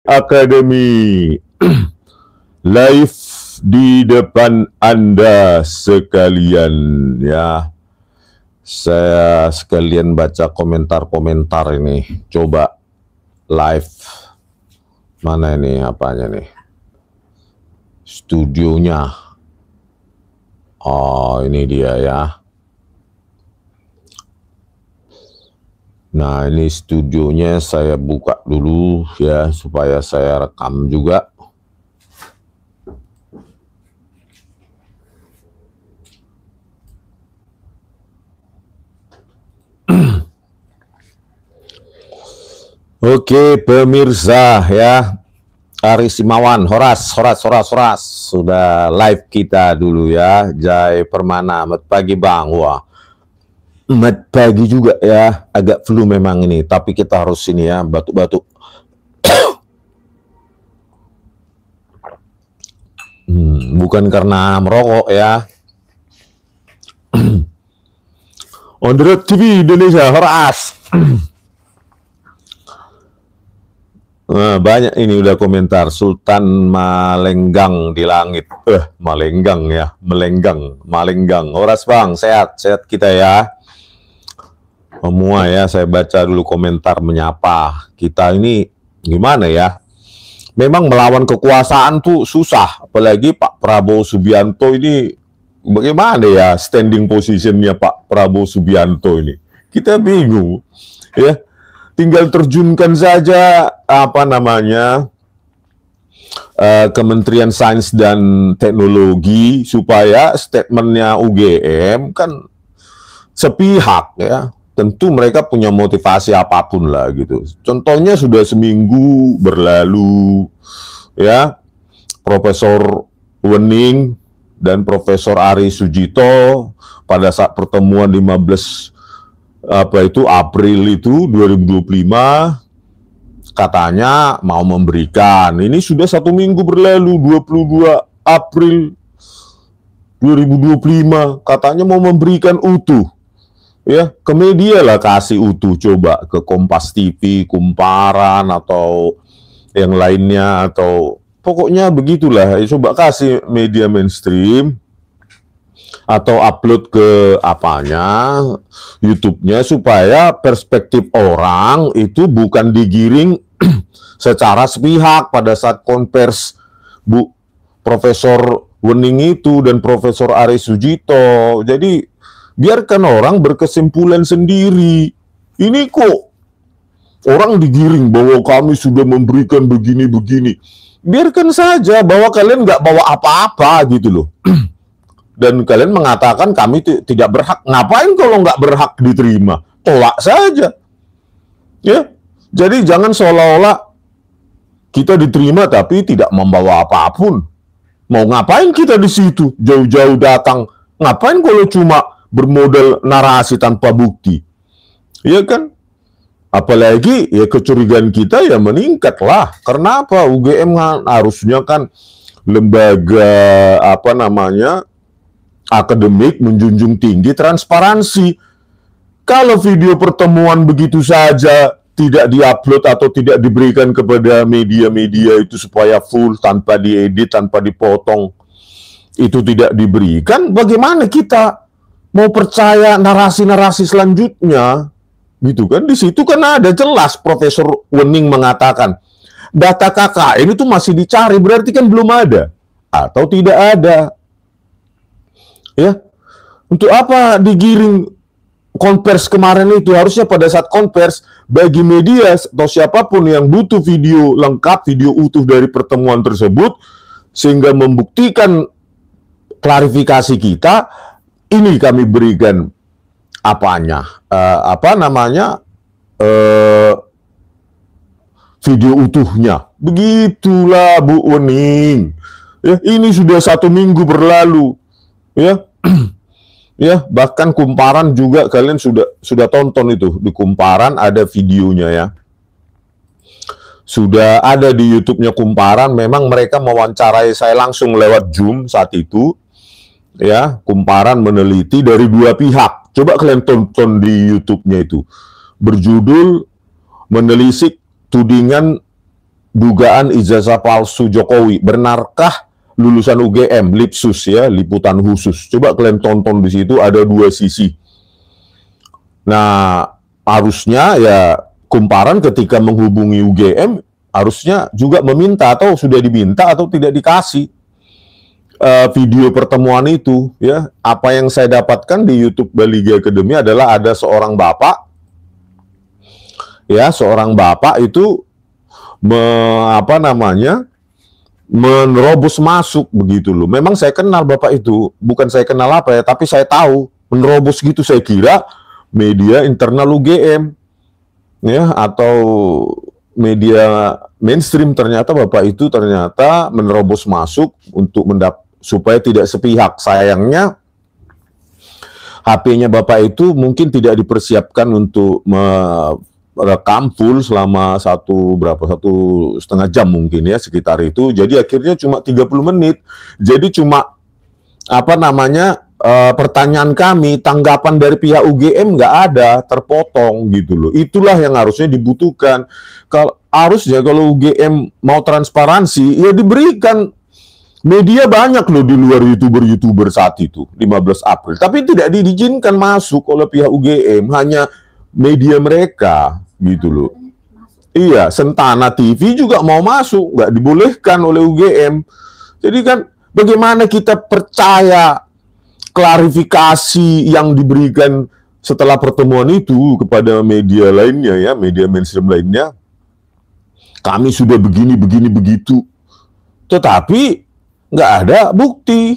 Academy live di depan Anda sekalian ya. Saya sekalian baca komentar-komentar ini. Coba live. Mana ini apanya nih? Studionya. Oh, ini dia ya. Nah, ini studionya saya buka dulu ya supaya saya rekam juga. Oke, pemirsa ya. Aris Simawan, Horas, sudah live kita dulu ya. Jai Permana, selamat pagi Bang. Wah, selamat pagi juga ya. Agak flu memang ini, tapi kita harus ini ya, batuk-batuk. Bukan karena merokok ya. On the Road TV Indonesia, Horas. Nah, banyak ini udah komentar. Sultan Malenggang di langit. Malenggang ya, Malenggang. Horas Bang, sehat kita ya. Semua ya, saya baca dulu komentar menyapa. Kita ini gimana ya? Memang melawan kekuasaan tuh susah. Apalagi Pak Prabowo Subianto ini bagaimana ya standing positionnya Pak Prabowo Subianto ini? Kita bingung ya. Tinggal terjunkan saja Kementerian Sains dan Teknologi supaya statementnya UGM kan sepihak ya. Tentu mereka punya motivasi apapun lah gitu. Contohnya sudah seminggu berlalu ya, Profesor Wening dan Profesor Ari Sujito pada saat pertemuan 15 April itu 2025 katanya mau memberikan. Ini sudah 1 minggu berlalu, 22 April 2025 katanya mau memberikan utuh. Ya, ke media lah kasih utuh, coba ke Kompas TV, Kumparan atau yang lainnya atau pokoknya begitulah. Coba kasih media mainstream atau upload ke YouTube-nya supaya perspektif orang itu bukan digiring secara sepihak pada saat konvers Bu Profesor Wening itu dan Profesor Ari Sujito. Jadi biarkan orang berkesimpulan sendiri. Ini kok orang digiring bahwa kami sudah memberikan begini-begini. Biarkan saja bahwa kalian nggak bawa apa-apa gitu loh. Dan kalian mengatakan kami tidak berhak. Ngapain kalau nggak berhak diterima? Tolak saja. Ya, jadi jangan seolah-olah kita diterima tapi tidak membawa apapun. Mau ngapain kita di situ? Jauh-jauh datang. Ngapain kalau cuma bermodal narasi tanpa bukti? Ya kan? Apalagi ya kecurigaan kita ya meningkat lah. Karena apa? UGM harusnya kan lembaga akademik menjunjung tinggi transparansi. Kalau video pertemuan begitu saja tidak diupload atau tidak diberikan kepada media-media itu supaya full tanpa diedit, tanpa dipotong, itu tidak diberikan, bagaimana kita mau percaya narasi-narasi selanjutnya? Gitu kan? Di situ kan ada jelas Profesor Wening mengatakan data KKN itu masih dicari, berarti kan belum ada atau tidak ada. Ya, untuk apa digiring konvers kemarin itu? Harusnya pada saat konvers bagi media atau siapapun yang butuh video lengkap, video utuh dari pertemuan tersebut sehingga membuktikan klarifikasi kita, ini kami berikan video utuhnya. Begitulah Bu Wening. Ya, ini sudah 1 minggu berlalu. Ya. Ya, bahkan Kumparan juga kalian sudah tonton itu. Di Kumparan ada videonya ya. Sudah ada di YouTube-nya Kumparan. Memang mereka mewawancarai saya langsung lewat Zoom saat itu. Ya, Kumparan meneliti dari 2 pihak. Coba kalian tonton di YouTube-nya itu. Berjudul menelisik tudingan dugaan ijazah palsu Jokowi. Benarkah lulusan UGM, Lipsus ya, liputan khusus. Coba kalian tonton di situ, ada dua sisi. Nah, harusnya ya kumparan ketika menghubungi UGM harusnya juga meminta atau sudah diminta atau tidak dikasih video pertemuan itu ya. Apa yang saya dapatkan di YouTube Bali Academy adalah ada seorang bapak ya, seorang bapak itu menerobos masuk begitu loh. Memang saya kenal bapak itu, bukan saya kenal apa ya, tapi saya tahu menerobos gitu. Saya kira media internal UGM ya atau media mainstream, ternyata bapak itu ternyata menerobos masuk untuk supaya tidak sepihak. Sayangnya HP-nya bapak itu mungkin tidak dipersiapkan untuk merekam full selama 1,5 jam mungkin ya, sekitar itu. Jadi akhirnya cuma 30 menit. Jadi cuma pertanyaan kami, tanggapan dari pihak UGM nggak ada, terpotong gitu loh. Itulah yang harusnya dibutuhkan. Harusnya kalau UGM mau transparansi, ya diberikan. Media banyak loh di luar YouTuber saat itu, 15 April. Tapi tidak diizinkan masuk oleh pihak UGM, hanya media mereka gitu loh. Iya, Sentana TV juga mau masuk, nggak dibolehkan oleh UGM. Jadi kan bagaimana kita percaya klarifikasi yang diberikan setelah pertemuan itu kepada media lainnya ya, media mainstream lainnya. Kami sudah begini begitu. Tetapi nggak ada bukti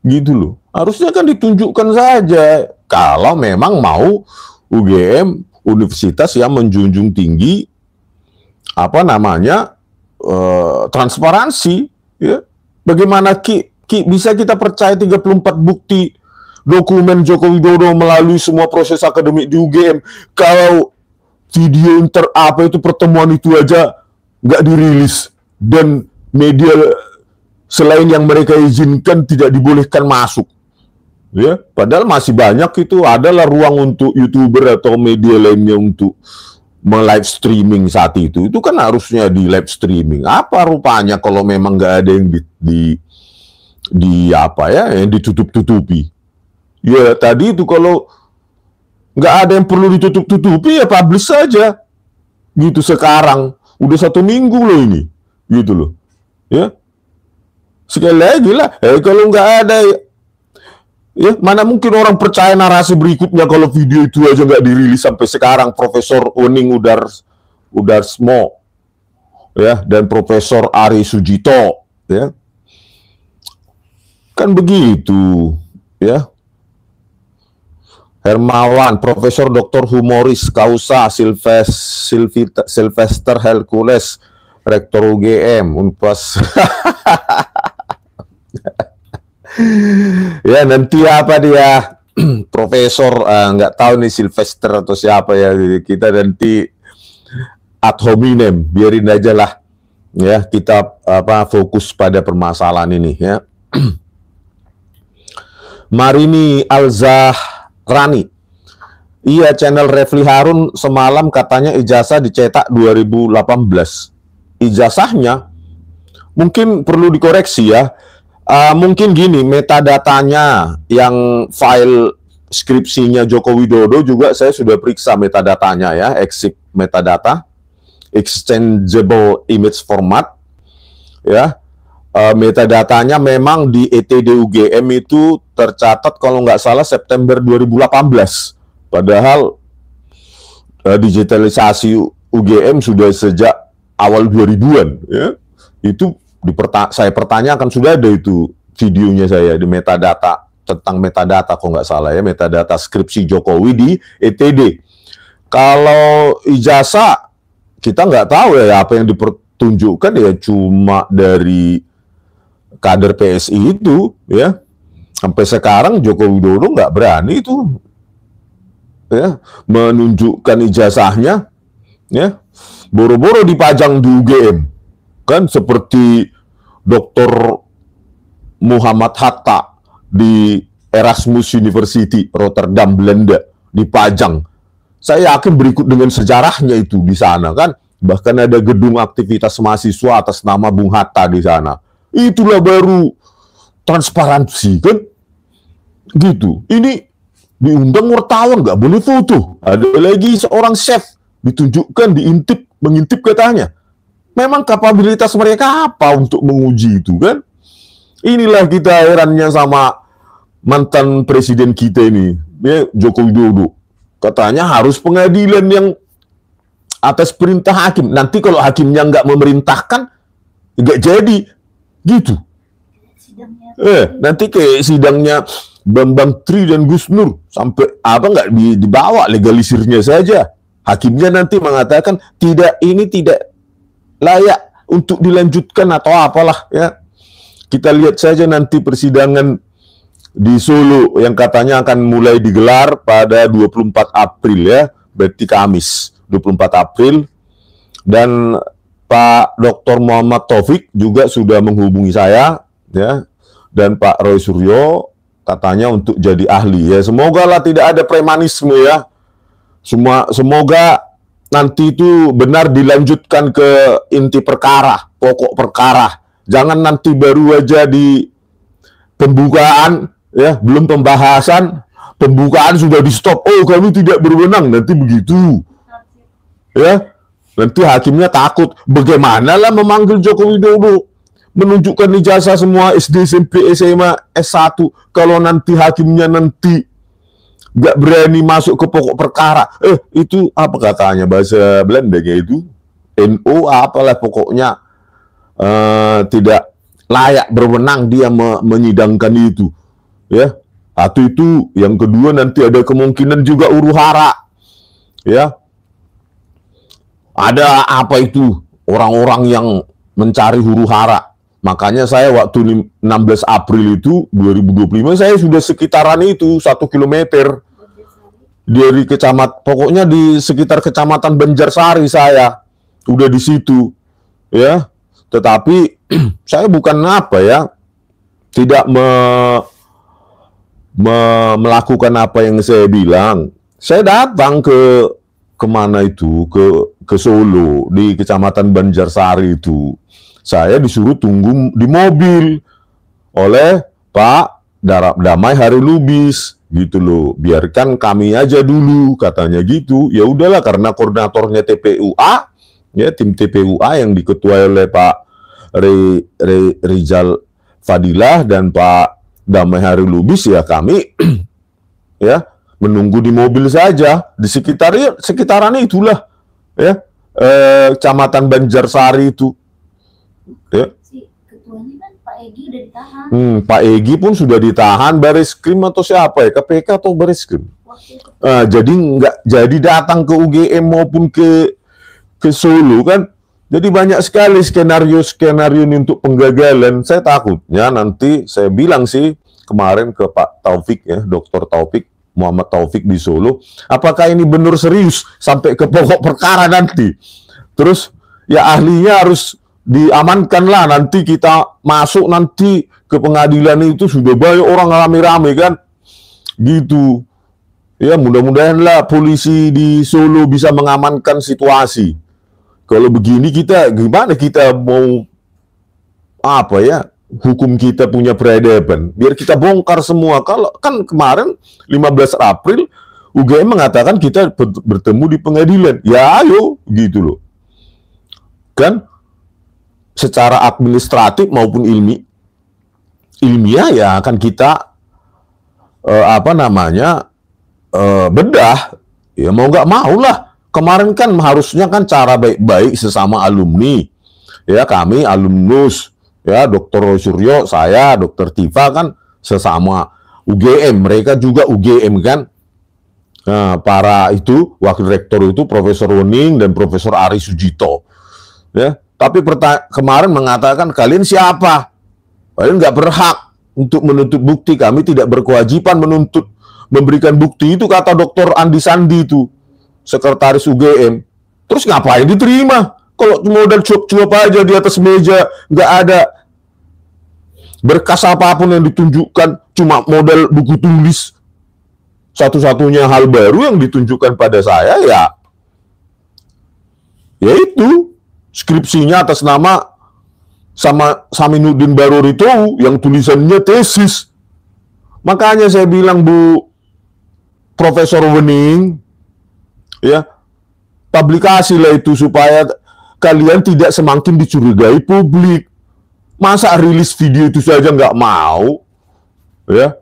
gitu loh. Harusnya kan ditunjukkan saja kalau memang mau UGM universitas yang menjunjung tinggi transparansi ya. Bagaimana bisa kita percaya 34 bukti dokumen Joko Widodo melalui semua proses akademik di UGM kalau video pertemuan itu aja nggak dirilis dan media selain yang mereka izinkan tidak dibolehkan masuk, ya. Padahal masih banyak itu adalah ruang untuk YouTuber atau media lainnya untuk live streaming saat itu. Itu kan harusnya di live streaming. Apa rupanya kalau memang nggak ada yang yang ditutup-tutupi? Ya tadi itu kalau nggak ada yang perlu ditutup-tutupi ya publish saja. Gitu sekarang udah 1 minggu loh ini, gitu loh, ya. Sekali lagi lah, kalau nggak ada, ya mana mungkin orang percaya narasi berikutnya kalau video itu aja nggak dirilis sampai sekarang. Profesor Wening Udarsmo, ya, dan Profesor Ari Sujito, ya, kan begitu, ya. Hermawan, Profesor Dr. Humoris Kausa Sylvester Hercules, Rektor UGM Unpas. Ya nanti apa dia profesor nggak tahu nih Sylvester atau siapa ya, kita nanti ad hominem, biarin aja lah ya, kita fokus pada permasalahan ini ya. Marini Alzahrani, iya, channel Refli Harun semalam katanya ijazah dicetak 2018. Ijazahnya mungkin perlu dikoreksi ya. Mungkin gini, metadatanya yang file skripsinya Joko Widodo juga saya sudah periksa metadatanya ya, exit metadata, exchangeable image format ya. Metadatanya memang di ETD UGM itu tercatat kalau nggak salah September 2018. Padahal digitalisasi UGM sudah sejak awal 2000-an ya. Itu saya pertanyakan, sudah ada itu videonya saya di metadata, tentang metadata kalau nggak salah ya, metadata skripsi Jokowi di ETD. Kalau ijazah kita nggak tahu ya apa yang dipertunjukkan, ya cuma dari kader PSI itu ya. Sampai sekarang Joko Widodo nggak berani itu ya menunjukkan ijazahnya ya. Boro-boro dipajang di UGM. Kan seperti Dr. Muhammad Hatta di Erasmus University Rotterdam, Belanda, dipajang. Saya yakin berikut dengan sejarahnya itu di sana kan. Bahkan ada gedung aktivitas mahasiswa atas nama Bung Hatta di sana. Itulah baru transparansi, kan? Gitu. Ini diundang wartawan, nggak boleh foto. Ada lagi seorang chef ditunjukkan, mengintip katanya. Memang kapabilitas mereka apa untuk menguji itu, kan? Inilah kita herannya sama mantan presiden kita ini, ya, Joko Widodo. Katanya harus pengadilan yang atas perintah hakim. Nanti kalau hakimnya nggak memerintahkan, nggak jadi, gitu. Nanti kayak sidangnya Bambang Tri dan Gus Nur, sampai apa nggak dibawa legalisirnya saja. Hakimnya nanti mengatakan ini tidak layak untuk dilanjutkan atau apalah, ya. Kita lihat saja nanti persidangan di Solo yang katanya akan mulai digelar pada 24 April, ya, berarti Kamis 24 April, dan Pak Dr. Muhammad Taufik juga sudah menghubungi saya, ya, dan Pak Roy Suryo katanya untuk jadi ahli, ya. Semoga lah tidak ada premanisme, ya. Semoga nanti itu benar dilanjutkan ke inti perkara, pokok perkara. Jangan nanti baru aja di pembukaan, ya, belum pembahasan, pembukaan sudah di stop. Oh, kami tidak berwenang, nanti begitu. Ya, nanti hakimnya takut. Bagaimana lah memanggil Joko Widodo, menunjukkan ijazah semua SD, SMP, SMA, S1, kalau nanti hakimnya nanti nggak berani masuk ke pokok perkara. Itu apa katanya bahasa Belandanya itu? NO apalah pokoknya, tidak layak berwenang dia menyidangkan itu. Ya, satu itu. Yang kedua nanti ada kemungkinan juga huru-hara. Ya, ada apa itu orang-orang yang mencari huru-hara. Makanya saya waktu 16 April itu 2025 saya sudah sekitaran itu 1 kilometer dari pokoknya di sekitar kecamatan Banjarsari saya udah di situ, ya. Tetapi saya bukan tidak melakukan apa yang saya bilang. Saya datang kemana itu, ke Solo, di kecamatan Banjarsari itu. Saya disuruh tunggu di mobil oleh Pak Damai Hari Lubis, gitu loh. Biarkan kami aja dulu, katanya gitu. Ya udahlah, karena koordinatornya TPUA, ya, tim TPUA yang diketuai oleh Pak Rizal Fadilah dan Pak Damai Hari Lubis, ya kami ya menunggu di mobil saja di sekitaran itulah, ya, Kecamatan Banjarsari itu, ya. Ketuanya kan Pak Egy udah ditahan. Pak Egy pun sudah ditahan, Bareskrim atau siapa ya, KPK atau Bareskrim. Jadi nggak jadi datang ke UGM maupun ke Solo, kan. Jadi banyak sekali skenario ini untuk penggagalan. Saya takutnya nanti, saya bilang sih kemarin ke Pak Taufik, ya, Dr. Taufik, Muhammad Taufik di Solo, apakah ini benar serius sampai ke pokok perkara nanti? Terus ya ahlinya harus diamankan lah, nanti kita masuk nanti ke pengadilan itu sudah banyak orang rame-rame, kan. Gitu. Ya, mudah-mudahan lah polisi di Solo bisa mengamankan situasi. Kalau begini kita gimana kita mau hukum kita punya peradaban, biar kita bongkar semua. Kalau kan kemarin 15 April UGM mengatakan kita bertemu di pengadilan, ya ayo, gitu loh, kan. Secara administratif maupun ilmiah ya akan kita bedah, ya mau nggak mau lah. Kemarin kan harusnya kan cara baik-baik sesama alumni, ya, kami alumnus, ya, Dr. Suryo, saya, Dr. Tifa kan sesama UGM, mereka juga UGM, kan. Nah, para itu wakil rektor itu Profesor Wening dan Profesor Ari Sujito, ya. Tapi kemarin mengatakan kalian siapa? Kalian nggak berhak untuk menuntut bukti, kami tidak berkewajiban memberikan bukti, itu kata Dr. Andi Sandi itu, sekretaris UGM. Terus ngapain diterima? Kalau modal cuap-cuap aja di atas meja, nggak ada berkas apapun yang ditunjukkan, cuma modal buku tulis. Satu-satunya hal baru yang ditunjukkan pada saya, ya Yaitu skripsinya atas nama sama Saminuddin Barur itu yang tulisannya tesis. Makanya saya bilang, Bu Profesor Wening, ya, publikasilah itu supaya kalian tidak semakin dicurigai publik. Masa rilis video itu saja nggak mau, ya?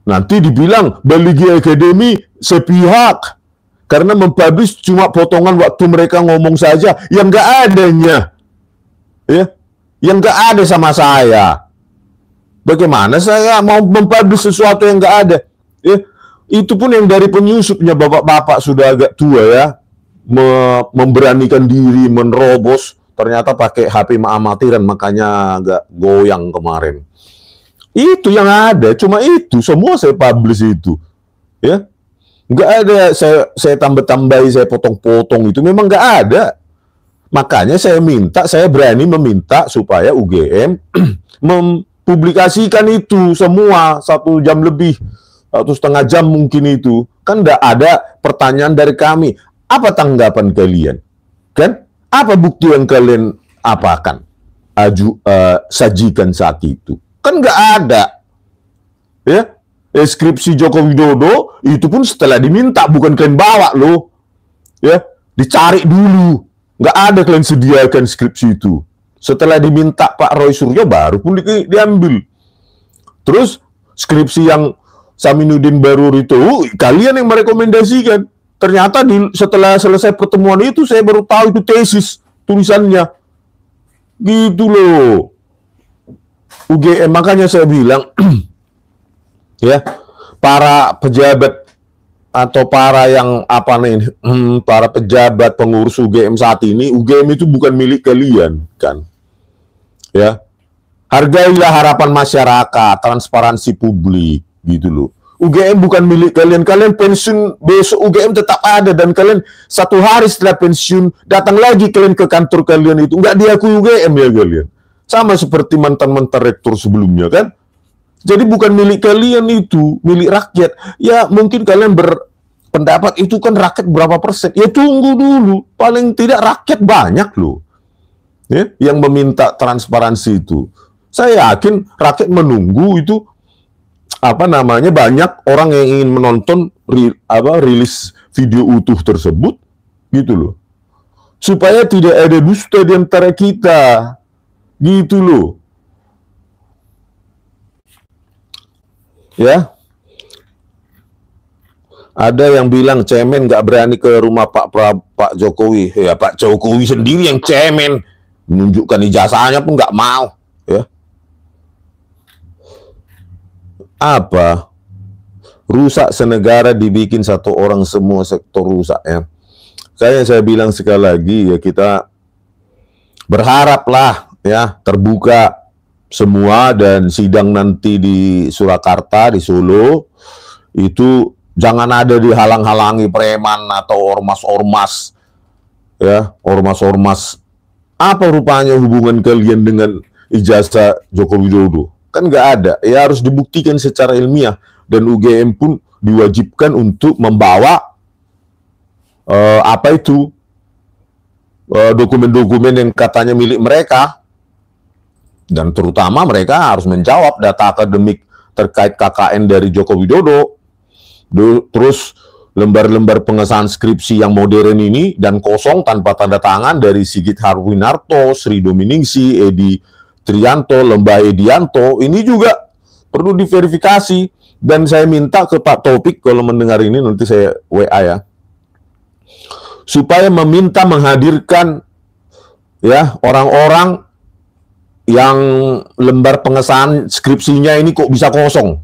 Nanti dibilang Baligi Academy sepihak karena mempublish cuma potongan waktu mereka ngomong saja yang nggak adanya, ya, yang nggak ada sama saya. Bagaimana saya mau mempublish sesuatu yang nggak ada? Ya, itu pun yang dari penyusupnya bapak-bapak sudah agak tua, ya, memberanikan diri menerobos. Ternyata pakai HP amatiran, makanya agak goyang kemarin. Itu yang ada, cuma itu semua saya publish itu, ya. Nggak ada saya tambah-tambahi, saya potong-potong, itu memang nggak ada. Makanya saya berani meminta supaya UGM mempublikasikan itu semua 1 jam lebih, 1,5 jam mungkin itu. Kan nggak ada pertanyaan dari kami. Apa tanggapan kalian? Kan? Apa bukti yang kalian sajikan saat itu? Kan nggak ada. Ya, skripsi Joko Widodo itu pun setelah diminta, bukan kalian bawa loh. Ya, dicari dulu. Nggak ada kalian sediakan skripsi itu. Setelah diminta Pak Roy Suryo baru pun diambil. Terus skripsi yang Saminuddin Barur itu kalian yang merekomendasikan. Ternyata setelah selesai pertemuan itu saya baru tahu itu tesis tulisannya. Gitu loh. UGM, makanya saya bilang ya, para pejabat atau para yang para pejabat pengurus UGM saat ini, UGM itu bukan milik kalian, kan? Ya. Hargailah harapan masyarakat, transparansi publik, gitu loh. UGM bukan milik kalian. Kalian pensiun besok, UGM tetap ada, dan kalian 1 hari setelah pensiun datang lagi kalian ke kantor kalian itu nggak diakui UGM, ya kalian. Sama seperti mantan-mantan rektor sebelumnya, kan? Jadi bukan milik kalian itu, milik rakyat. Ya mungkin kalian berpendapat itu kan rakyat berapa persen. Ya tunggu dulu, paling tidak rakyat banyak loh, ya, yang meminta transparansi itu. Saya yakin rakyat menunggu itu, banyak orang yang ingin menonton rilis video utuh tersebut, gitu loh. Supaya tidak ada dusta di antara kita, gitu loh. Ya. Ada yang bilang cemen nggak berani ke rumah Pak Jokowi. Ya, Pak Jokowi sendiri yang cemen, menunjukkan ijazahnya pun nggak mau, ya. Apa? Rusak senegara dibikin 1 orang, semua sektor rusak, ya. Saya bilang sekali lagi, ya, kita berharaplah, ya, terbuka semua, dan sidang nanti di Surakarta, di Solo, itu jangan ada dihalang-halangi preman atau ormas-ormas, ya, ormas-ormas. Apa rupanya hubungan kalian dengan ijazah Joko Widodo? Kan nggak ada. Ya harus dibuktikan secara ilmiah, dan UGM pun diwajibkan untuk membawa dokumen-dokumen yang katanya milik mereka, dan terutama mereka harus menjawab data akademik terkait KKN dari Joko Widodo. Terus lembar-lembar pengesahan skripsi yang modern ini dan kosong tanpa tanda tangan dari Sigit Harwinarto, Sri Dominingsi, Edi Trianto, Lembah Edianto, ini juga perlu diverifikasi. Dan saya minta ke Pak Taufik, kalau mendengar ini nanti saya WA, ya, supaya meminta menghadirkan, ya, orang-orang yang lembar pengesahan skripsinya ini kok bisa kosong,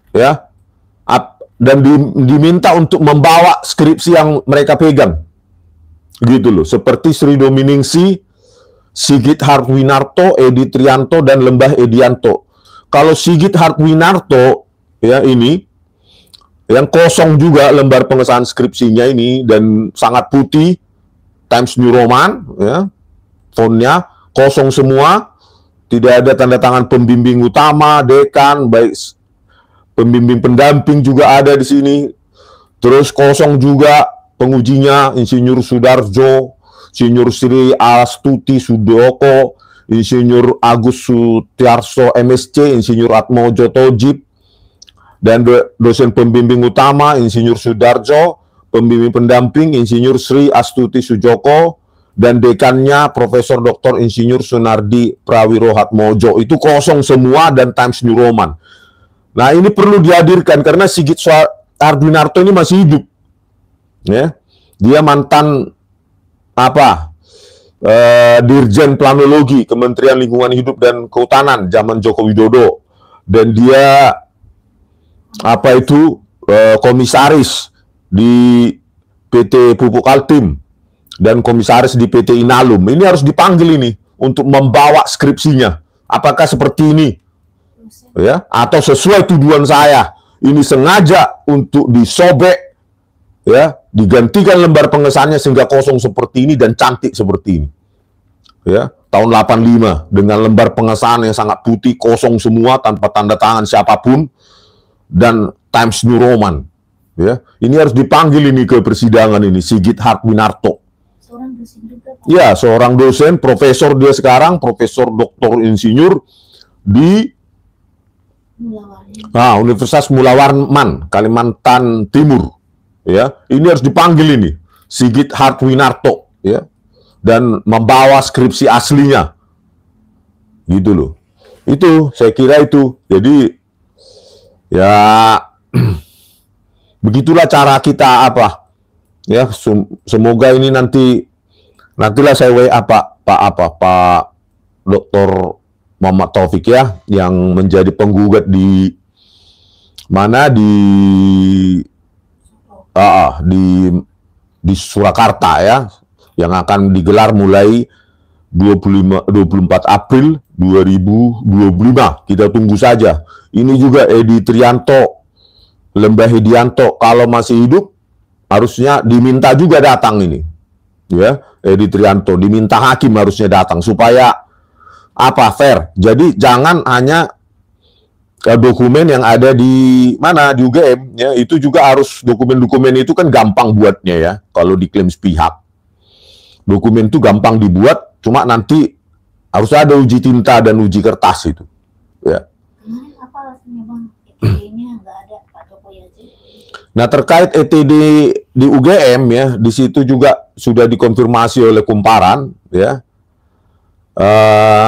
ya, dan diminta untuk membawa skripsi yang mereka pegang, gitu loh, seperti Sri Dominingsi, Sigit Harwinarto, Edi Trianto, dan Lembah Edianto. Kalau Sigit Harwinarto, ya, ini yang kosong juga lembar pengesahan skripsinya ini, dan sangat putih, Times New Roman, ya, fontnya kosong semua, tidak ada tanda tangan pembimbing utama, dekan, baik pembimbing pendamping juga ada di sini. Terus kosong juga pengujinya, Insinyur Sudarjo, Insinyur Sri Astuti Sudoko, Insinyur Agus Sutiarso MSc, Insinyur Atmojo Tojib, dan dosen pembimbing utama Insinyur Sudarjo, pembimbing pendamping Insinyur Sri Astuti Sujoko, dan dekannya Profesor Dr. Insinyur Sunardi Prawiro Hatmojo. Itu kosong semua dan Times New Roman. Nah, ini perlu dihadirkan karena Sigit Hardwinarto ini masih hidup. Ya. Dia mantan Dirjen Planologi Kementerian Lingkungan Hidup dan Kehutanan zaman Joko Widodo. Dan dia komisaris di PT Pupuk Kaltim dan komisaris di PT Inalum. Ini harus dipanggil ini untuk membawa skripsinya. Apakah seperti ini? Ya, atau sesuai tuduhan saya, ini sengaja untuk disobek, ya, digantikan lembar pengesahannya sehingga kosong seperti ini dan cantik seperti ini. Ya, tahun 85 dengan lembar pengesahan yang sangat putih, kosong semua tanpa tanda tangan siapapun dan Times New Roman. Ya, ini harus dipanggil ini ke persidangan ini Sigit Hardwinarto. Seorang dosen juga, Pak. Ya, seorang dosen, profesor dia sekarang, profesor doktor insinyur di Universitas Mula Warman, Kalimantan Timur. Ya, ini harus dipanggil ini Sigit Hardwinarto, ya, dan membawa skripsi aslinya. Gitu loh. Itu saya kira itu. Jadi ya begitulah cara kita ya, semoga ini nantilah saya WA Pak Dr. Muhammad Taufik ya, yang menjadi penggugat di Surakarta ya, yang akan digelar mulai 24 April 2025. Kita tunggu saja. Ini juga Edi Trianto, Lembah Hedianto, kalau masih hidup harusnya diminta juga datang ini. Ya, Edi Trianto diminta hakim harusnya datang supaya fair. Jadi jangan hanya dokumen yang ada di UGM ya, itu juga harus dokumen-dokumen itu kan gampang buatnya ya. Kalau diklaim sepihak, dokumen itu gampang dibuat, cuma nanti harus ada uji tinta dan uji kertas itu. Ya. Kemarin apa alasannya, Bang? ETD-nya nggak ada, Pak Jokowi aja. Nah, terkait ETD di UGM ya, di situ juga sudah dikonfirmasi oleh Kumparan ya.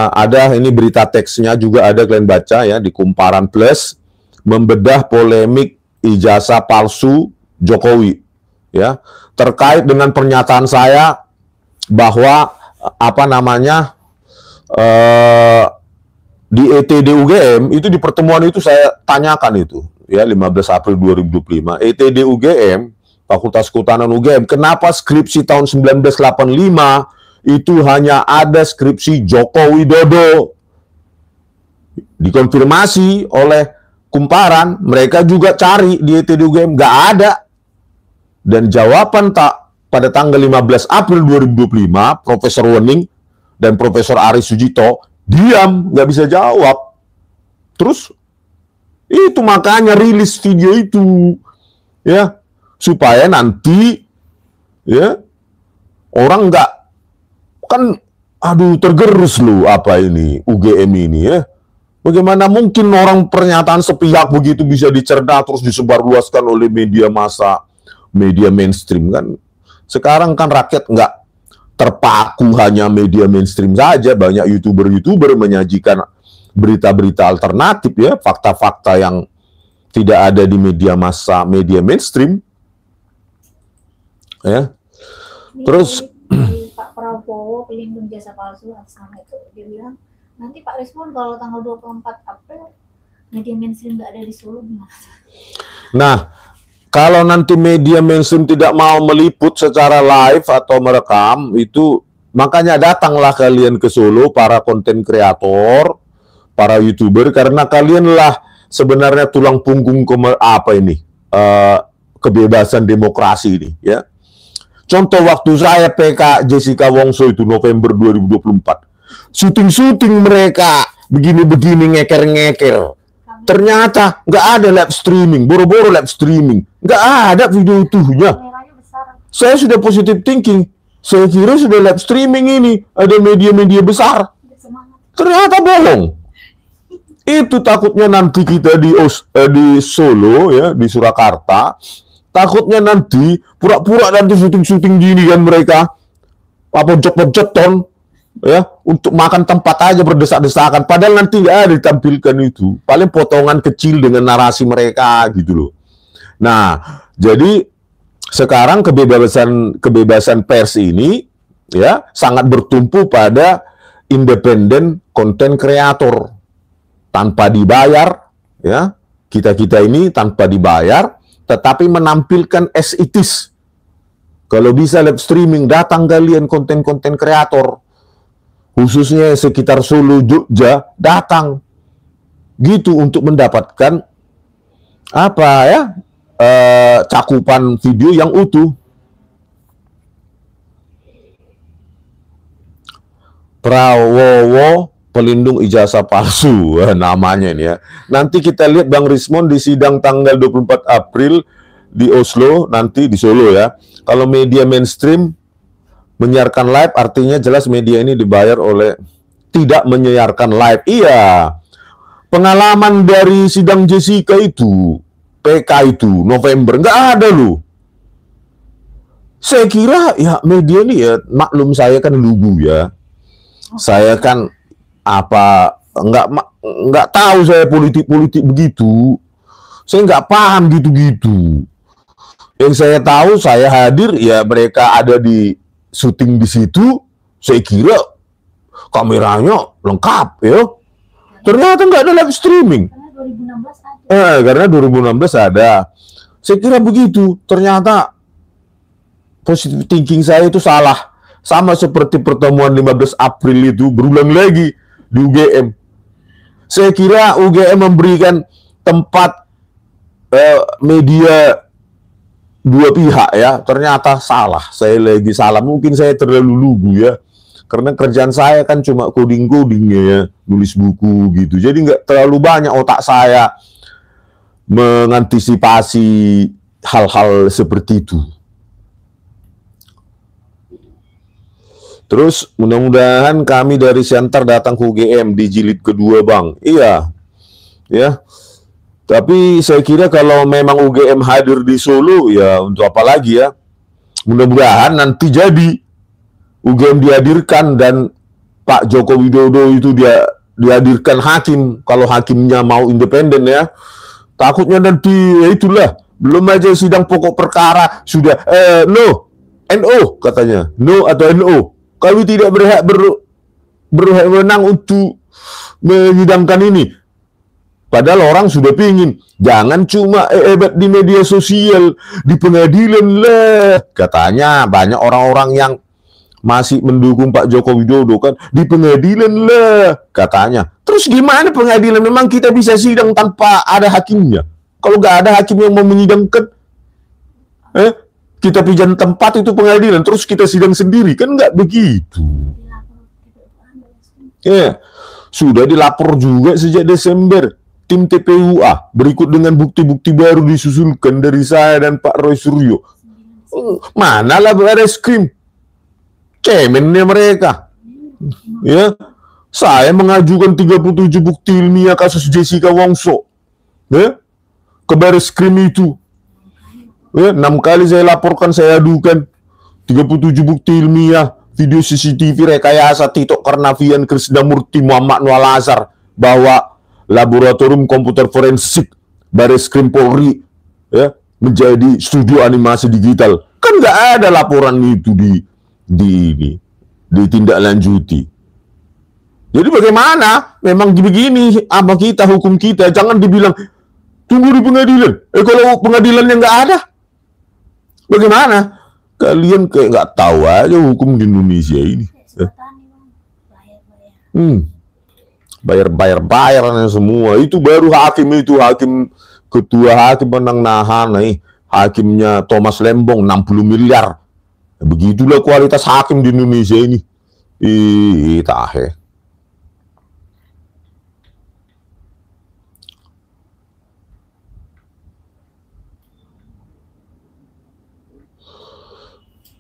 Ada ini berita teksnya juga ada, kalian baca ya di Kumparan Plus, membedah polemik ijazah palsu Jokowi ya, terkait dengan pernyataan saya bahwa di ETD UGM itu, di pertemuan itu saya tanyakan itu ya, 15 April 2025 ETD UGM, Fakultas Kehutanan UGM, kenapa skripsi tahun 1985 itu hanya ada skripsi Joko Widodo. Dikonfirmasi oleh Kumparan, mereka juga cari di ETD UGM, nggak ada. Dan jawaban pada tanggal 15 April 2025, Profesor Wening dan Profesor Ari Sujito diam, nggak bisa jawab. Terus itu makanya rilis video itu ya, supaya nanti ya orang nggak kan tergerus lu ini UGM ini ya. Bagaimana mungkin orang pernyataan sepihak begitu bisa dicerna terus disebarluaskan oleh media massa, media mainstream kan. Sekarang kan rakyat nggak terpaku hanya media mainstream saja, banyak YouTuber menyajikan berita-berita alternatif ya, fakta-fakta yang tidak ada di media massa, media mainstream. Ya. Terus Pak Prabowo pelindung jasa palsu atas nama itu, dia bilang nanti Pak respon kalau tanggal 24 April media mainstream nggak ada di Solo gimana? Nah, kalau nanti media mainstream tidak mau meliput secara live atau merekam itu, makanya datanglah kalian ke Solo, para konten kreator, para YouTuber, karena kalianlah sebenarnya tulang punggung kebebasan demokrasi ini ya. Contoh waktu saya PK Jessica Wongso itu November 2024. Syuting mereka begini-begini ngeker-ngeker. Ternyata nggak ada live streaming, boro-boro live streaming. Nggak ada video itunya. Saya sudah positive thinking. Saya kira sudah live streaming ini, ada media-media besar. Semangat. Ternyata bohong. Itu takutnya nanti kita di Solo ya, di Surakarta, takutnya nanti pura-pura nanti syuting-syuting gini kan mereka, apa pojok-pojokan ya, untuk makan tempat aja berdesak-desakan, padahal nanti nggak ada ditampilkan itu, paling potongan kecil dengan narasi mereka gitu loh. Nah, jadi sekarang kebebasan pers ini ya sangat bertumpu pada independen konten kreator tanpa dibayar ya. Kita ini tanpa dibayar tetapi menampilkan as it is. Kalau bisa live streaming, datang kalian konten-konten kreator khususnya sekitar Solo, Jogja, datang gitu untuk mendapatkan apa ya, cakupan video yang utuh. Prawowo pelindung ijazah palsu namanya ini ya. Nanti kita lihat Bang Rismon di sidang tanggal 24 April di Oslo, nanti di Solo ya. Kalau media mainstream menyiarkan live, artinya jelas media ini dibayar oleh tidak menyiarkan live. Iya. Pengalaman dari sidang Jessica itu, PK itu, November, nggak ada loh. Saya kira ya media ini ya, maklum saya kan lugu ya. Saya kan apa, nggak tahu saya politik-politik begitu. Saya nggak paham gitu-gitu. Yang saya tahu, saya hadir, ya mereka ada di syuting di situ, saya kira kameranya lengkap ya. Ternyata nggak ada live streaming. Karena 2016 ada. Saya kira begitu. Ternyata positive thinking saya itu salah. Sama seperti pertemuan 15 April itu berulang lagi di UGM. Saya kira UGM memberikan tempat media dua pihak ya, ternyata salah. Saya lagi salah, mungkin saya terlalu lugu ya, karena kerjaan saya kan cuma coding-coding ya, nulis buku gitu, jadi nggak terlalu banyak otak saya mengantisipasi hal-hal seperti itu. Terus mudah-mudahan kami dari Siantar datang ke UGM di jilid kedua, Bang. Iya ya. Tapi saya kira kalau memang UGM hadir di Solo, ya untuk apa lagi ya. Mudah-mudahan nanti jadi UGM dihadirkan dan Pak Joko Widodo itu dia dihadirkan hakim, kalau hakimnya mau independen ya. Takutnya nanti ya itulah, belum aja sidang pokok perkara sudah NO katanya, no atau NO. Kami tidak berhak menang untuk menyidangkan ini. Padahal orang sudah pingin, jangan cuma hebat di media sosial, di pengadilan lah. Katanya banyak orang-orang yang masih mendukung Pak Joko Widodo kan, di pengadilan lah katanya. Terus gimana pengadilan? Memang kita bisa sidang tanpa ada hakimnya? Kalau nggak ada hakim yang mau menyidangkan, kita pinjam tempat itu pengadilan, terus kita sidang sendiri, kan nggak begitu. Ya, sudah dilapor juga sejak Desember. Tim TPUA berikut dengan bukti-bukti baru disusulkan dari saya dan Pak Roy Suryo. Manalah Bareskrim? Cemennya mereka. Ya, saya mengajukan 37 bukti ilmiah kasus Jessica Wongso. Ya, ke Bareskrim itu. Ya, 6 kali saya laporkan, saya adukan 37 bukti ilmiah, video CCTV rekayasa Tito Karnavian, Krisnamurti, Muhammad Nual Azhar, bahwa laboratorium komputer forensik Bareskrim Polri ya menjadi studio animasi digital. Kan nggak ada laporan itu ditindaklanjuti. Jadi bagaimana? Memang begini apa kita, hukum kita, jangan dibilang tunggu di pengadilan. Kalau pengadilannya nggak ada, bagaimana? Kalian kayak nggak tahu aja hukum di Indonesia ini. Bayar semua. Itu baru hakim, ketua hakim menang nahan nih. Hakimnya Thomas Lembong 60 miliar. Begitulah kualitas hakim di Indonesia ini. Tahe.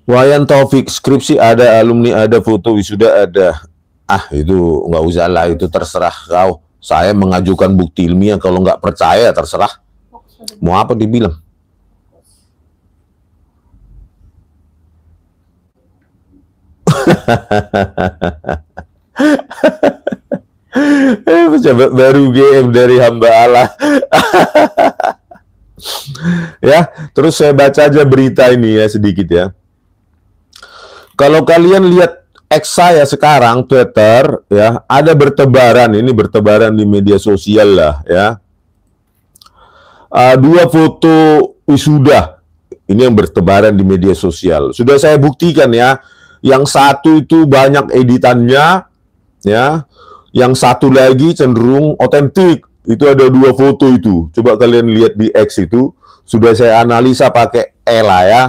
Wayan Taufik, skripsi ada, alumni ada, foto wisuda ada. Ah, itu nggak usah lah, itu terserah kau. Saya mengajukan bukti ilmiah, kalau nggak percaya terserah. Mau apa dibilang? Baru game dari hamba Allah. Ya, terus saya baca aja berita ini ya sedikit ya. Kalau kalian lihat X saya sekarang, Twitter, ya, ada bertebaran, ini bertebaran di media sosial lah, ya. Dua foto wisuda, ini yang bertebaran di media sosial. Sudah saya buktikan ya, yang satu itu banyak editannya, ya. Yang satu lagi cenderung otentik, itu ada dua foto itu. Coba kalian lihat di X itu, sudah saya analisa pakai ELA ya,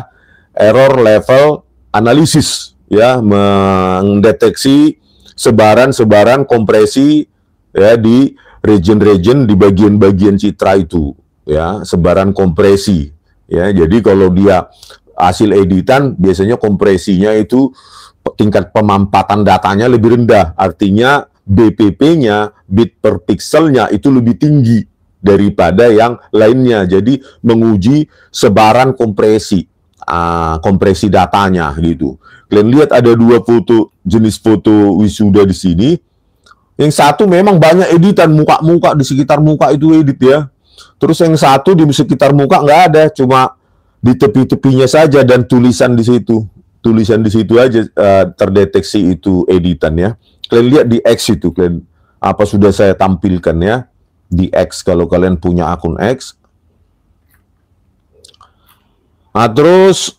error level analisis, ya, mendeteksi sebaran-sebaran kompresi ya di region-region di bagian-bagian citra itu, ya, sebaran kompresi, ya. Jadi kalau dia hasil editan biasanya kompresinya itu tingkat pemampatan datanya lebih rendah, artinya BPP-nya, bit per pixelnya itu lebih tinggi daripada yang lainnya. Jadi menguji sebaran kompresi, kompresi datanya gitu. Kalian lihat ada dua foto, jenis foto wisuda di sini. Yang satu memang banyak editan, muka-muka di sekitar muka itu edit ya. Terus yang satu di sekitar muka nggak ada, cuma di tepi-tepinya saja dan tulisan di situ. Tulisan di situ aja terdeteksi itu editan ya. Kalian lihat di X itu, kalian apa sudah saya tampilkan ya di X kalau kalian punya akun X. Nah, terus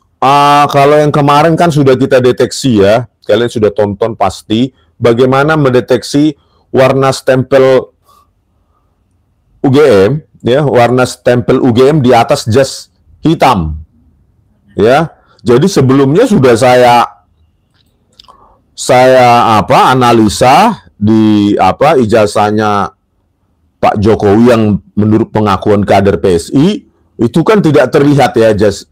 kalau yang kemarin kan sudah kita deteksi ya, kalian sudah tonton pasti bagaimana mendeteksi warna stempel UGM ya, warna stempel UGM di atas jas hitam ya. Jadi sebelumnya sudah saya analisa di ijazahnya Pak Jokowi yang menurut pengakuan kader PSI itu kan tidak terlihat ya jas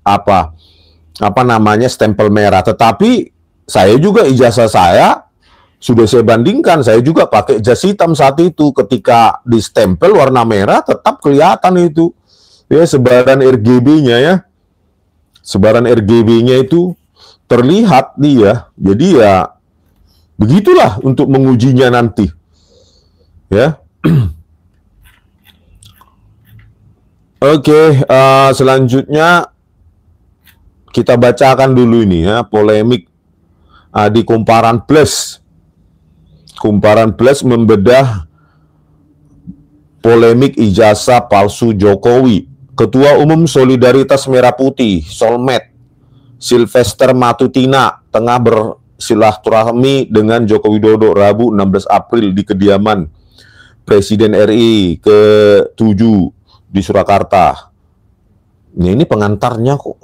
stempel merah, tetapi saya juga ijazah saya sudah saya bandingkan, saya juga pakai jas hitam saat itu, ketika di stempel warna merah tetap kelihatan itu ya sebaran RGB-nya ya. Sebaran RGB-nya itu terlihat dia. Jadi ya begitulah untuk mengujinya nanti. Ya. Oke, selanjutnya kita bacakan dulu ini ya, polemik di Kumparan Plus. Kumparan Plus membedah polemik ijazah palsu Jokowi. Ketua Umum Solidaritas Merah Putih, Solmed, Sylvester Matutina, tengah bersilaturahmi dengan Joko Widodo Rabu 16 April di kediaman Presiden RI ke-7 di Surakarta. Ini pengantarnya kok.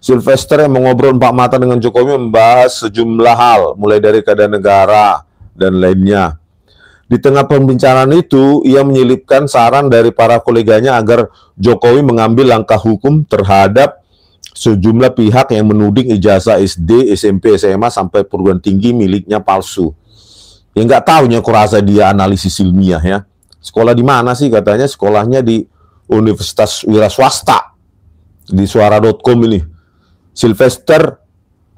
Sylvester yang mengobrol empat mata dengan Jokowi membahas sejumlah hal, mulai dari keadaan negara dan lainnya. Di tengah pembicaraan itu, ia menyelipkan saran dari para koleganya agar Jokowi mengambil langkah hukum terhadap sejumlah pihak yang menuding ijazah SD, SMP, SMA, sampai perguruan tinggi miliknya palsu. Ya nggak tahunya, kurasa dia analisis ilmiah ya. Sekolah di mana sih? Katanya sekolahnya di Universitas Wira Swasta. Di suara.com ini. Sylvester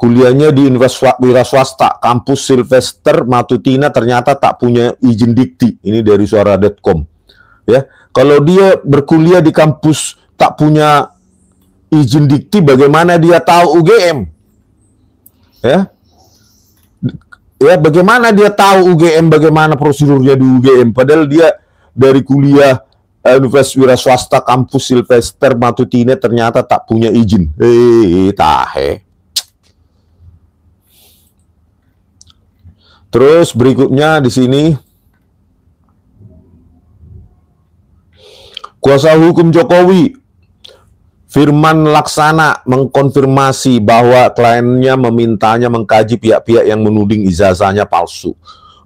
kuliahnya di Universitas Wira Swasta, kampus Sylvester Matutina ternyata tak punya izin dikti. Ini dari suara.com. Ya, kalau dia berkuliah di kampus tak punya izin dikti, bagaimana dia tahu UGM? Ya, bagaimana dia tahu UGM? Bagaimana prosedurnya di UGM? Padahal dia dari kuliah Universitas Wira Swasta, kampus Sylvester Matutina ternyata tak punya izin. Tahe. Terus berikutnya di sini, kuasa hukum Jokowi Firman Laksana mengkonfirmasi bahwa kliennya memintanya mengkaji pihak-pihak yang menuding ijazahnya palsu.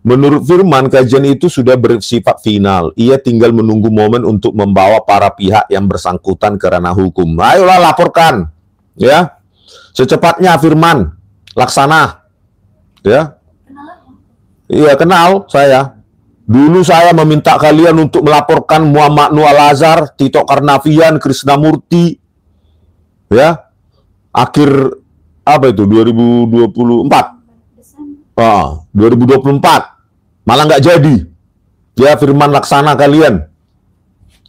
Menurut Firman, kajian itu sudah bersifat final. Ia tinggal menunggu momen untuk membawa para pihak yang bersangkutan ke ranah hukum. Ayolah laporkan, ya. Secepatnya Firman Laksana, ya. Iya, kenal saya. Dulu saya meminta kalian untuk melaporkan Muhammad Nur Al-Azhar, Tito Karnavian, Krisnamurti, ya. Akhir apa itu 2024? 2024 malah nggak jadi. Ya, Firman Laksana kalian,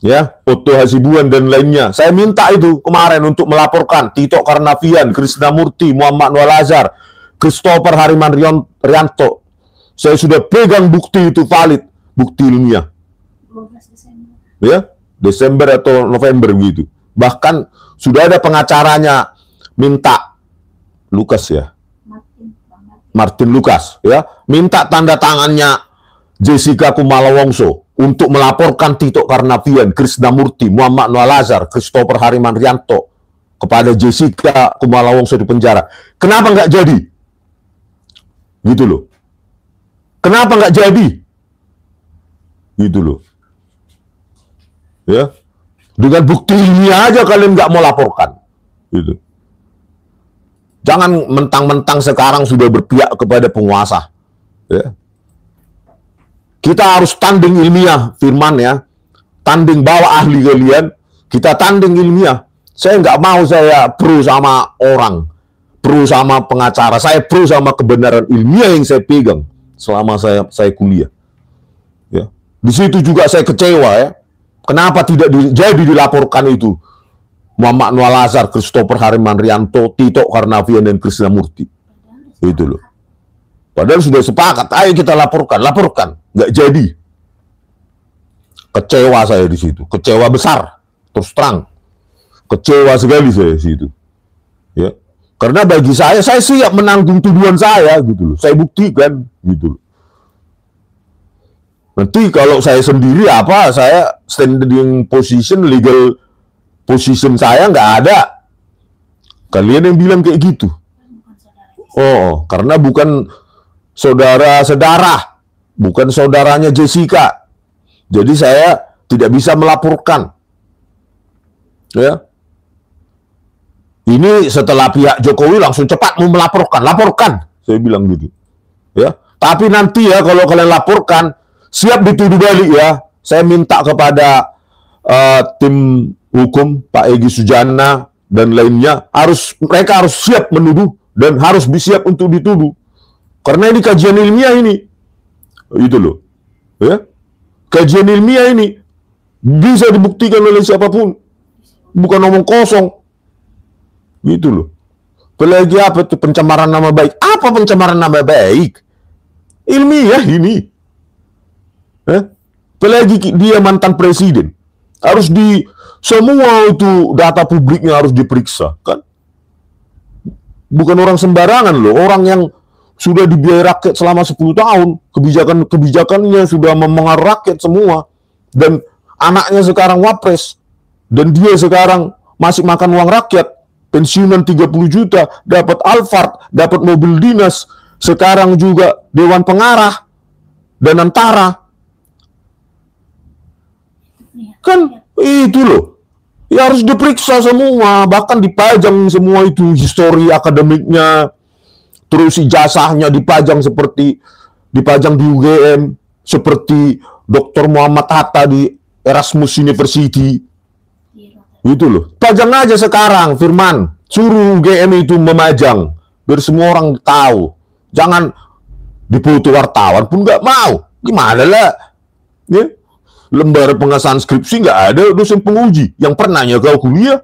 ya, Otto Hasibuan dan lainnya. Saya minta itu kemarin untuk melaporkan Tito Karnavian, Krisnamurti, Muhammad Nur Al-Azhar, Christopher Hariman Rianto. Saya sudah pegang bukti itu valid, bukti ilmiah. 12 Desember. Ya, Desember atau November gitu. Bahkan sudah ada pengacaranya minta Lukas, ya. Martin Lukas, ya, minta tanda tangannya Jessica Kumala Wongso untuk melaporkan Tito Karnavian, Krisnamurti, Muhammad Nur Al-Azhar, Christopher Hariman Rianto kepada Jessica Kumala Wongso di penjara. Kenapa nggak jadi? Gitu loh. Kenapa nggak jadi? Gitu loh. Ya, dengan bukti ilmiah aja kalian nggak mau laporkan. Gitu. Jangan mentang-mentang sekarang sudah berpihak kepada penguasa. Ya. Kita harus tanding ilmiah, Firman, ya. Tanding, bawa ahli kalian, kita tanding ilmiah. Saya nggak mau saya pro sama orang, pro sama pengacara. Saya pro sama kebenaran ilmiah yang saya pegang selama saya kuliah. Ya. Di situ juga saya kecewa, ya. Kenapa tidak jadi dilaporkan itu? Muhammad Nur Al-Azhar, Christopher Hariman Rianto, Tito Karnavian, dan Krisnamurti. Itu loh. Padahal sudah sepakat, ayo kita laporkan. Nggak jadi. Kecewa saya di situ. Kecewa besar. Terus terang. Kecewa sekali saya di situ. Ya. Karena bagi saya siap menanggung tuduhan saya, gitu loh. Saya buktikan, gitu loh. Nanti kalau saya sendiri saya standing position, legal position saya nggak ada. Kalian yang bilang kayak gitu. Oh, karena bukan saudara-saudara, bukan saudaranya Jessica. Jadi saya tidak bisa melaporkan. Ya. Ini setelah pihak Jokowi langsung cepat mau melaporkan, laporkan. Saya bilang gitu. Ya. Tapi nanti ya kalau kalian laporkan, siap dituduh balik ya. Saya minta kepada tim hukum Pak Egy Sujana dan lainnya, mereka harus siap menuduh dan harus siap untuk dituduh. Karena ini kajian ilmiah ini. Itu loh. Ya. Kajian ilmiah ini bisa dibuktikan oleh siapapun. Bukan omong kosong. Gitu loh. Apalagi apa itu pencemaran nama baik? Apa pencemaran nama baik? Ilmiah ini. Apalagi dia mantan presiden. Harus semua itu data publiknya harus diperiksa, kan? Bukan orang sembarangan loh, orang yang sudah dibiayai rakyat selama 10 tahun, kebijakannya sudah memengaruhi rakyat semua, dan anaknya sekarang wapres, dan dia sekarang masih makan uang rakyat, pensiunan 30 juta, dapat Alphard, dapat mobil dinas, sekarang juga Dewan Pengarah, dan Antara. Kan itu loh. Ya harus diperiksa semua, bahkan dipajang semua itu histori akademiknya, terus ijazahnya dipajang di UGM, seperti Dr. Muhammad Hatta di Erasmus University. Itu loh. Pajang aja sekarang, Firman. Suruh UGM itu memajang, biar semua orang tahu. Jangan diputu wartawan pun nggak mau. Gimana lah? Ya? Lembar pengesahan skripsi nggak ada dosen penguji yang pernah kau kuliah.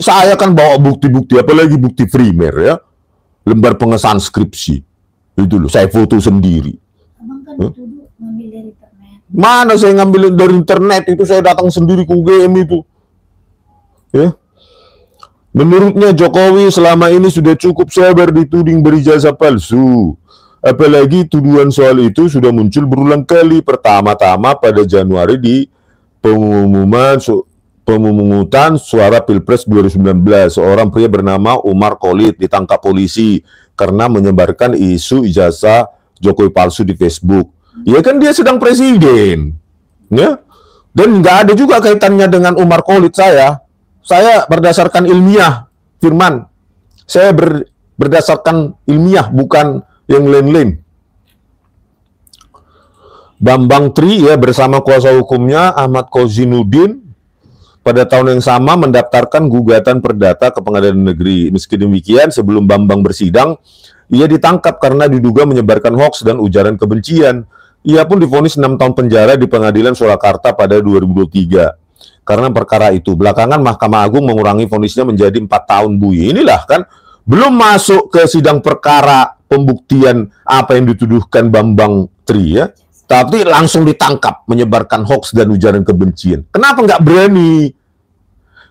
Saya kan bawa bukti-bukti, apalagi bukti primer ya, lembar pengesahan skripsi itu loh, saya foto sendiri. Abang kan dituduh ngambil dari internet. Mana saya ngambil dari internet? Itu saya datang sendiri ke UGM itu. Ya. Menurutnya Jokowi selama ini sudah cukup sabar dituding berijazah palsu. Apalagi tuduhan soal itu sudah muncul berulang kali. Pertama-tama pada Januari di pemungutan suara Pilpres 2019. Seorang pria bernama Umar Khalid ditangkap polisi karena menyebarkan isu ijazah Jokowi palsu di Facebook. Ya kan dia sedang presiden. Ya. Dan nggak ada juga kaitannya dengan Umar Khalid saya. Saya berdasarkan ilmiah, Firman. Saya berdasarkan ilmiah, bukan yang lain-lain. Bambang Tri ya bersama kuasa hukumnya Ahmad Kozinuddin pada tahun yang sama mendaftarkan gugatan perdata ke Pengadilan Negeri. Meski demikian, sebelum Bambang bersidang, ia ditangkap karena diduga menyebarkan hoaks dan ujaran kebencian. Ia pun divonis 6 tahun penjara di Pengadilan Surakarta pada 2023. Karena perkara itu, belakangan Mahkamah Agung mengurangi vonisnya menjadi 4 tahun. Inilah kan, belum masuk ke sidang perkara pembuktian apa yang dituduhkan Bambang Tri ya. Tapi langsung ditangkap menyebarkan hoaks dan ujaran kebencian. Kenapa nggak berani?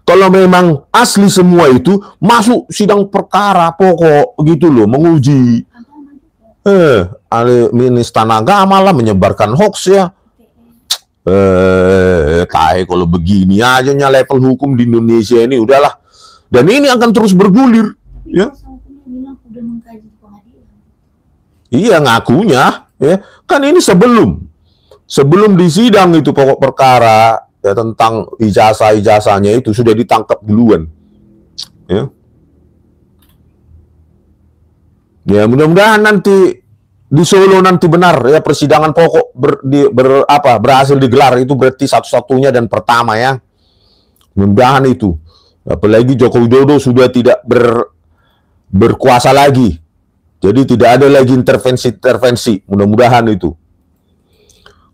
Kalau memang asli semua itu masuk sidang perkara pokok gitu loh, menguji. Ministan agama lah menyebarkan hoaks ya. Tahe kalau begini aja level hukum di Indonesia ini udahlah. Dan ini akan terus bergulir. Ya. Iya ngakunya. Ya, kan ini sebelum disidang itu pokok perkara ya, tentang ijazah-ijazahnya itu sudah ditangkap duluan. Ya mudah-mudahan nanti di Solo nanti benar ya persidangan pokok berhasil digelar, itu berarti satu-satunya dan pertama ya. Mudah-mudahan itu. Apalagi Joko Widodo sudah tidak berkuasa lagi. Jadi tidak ada lagi intervensi. Mudah-mudahan itu.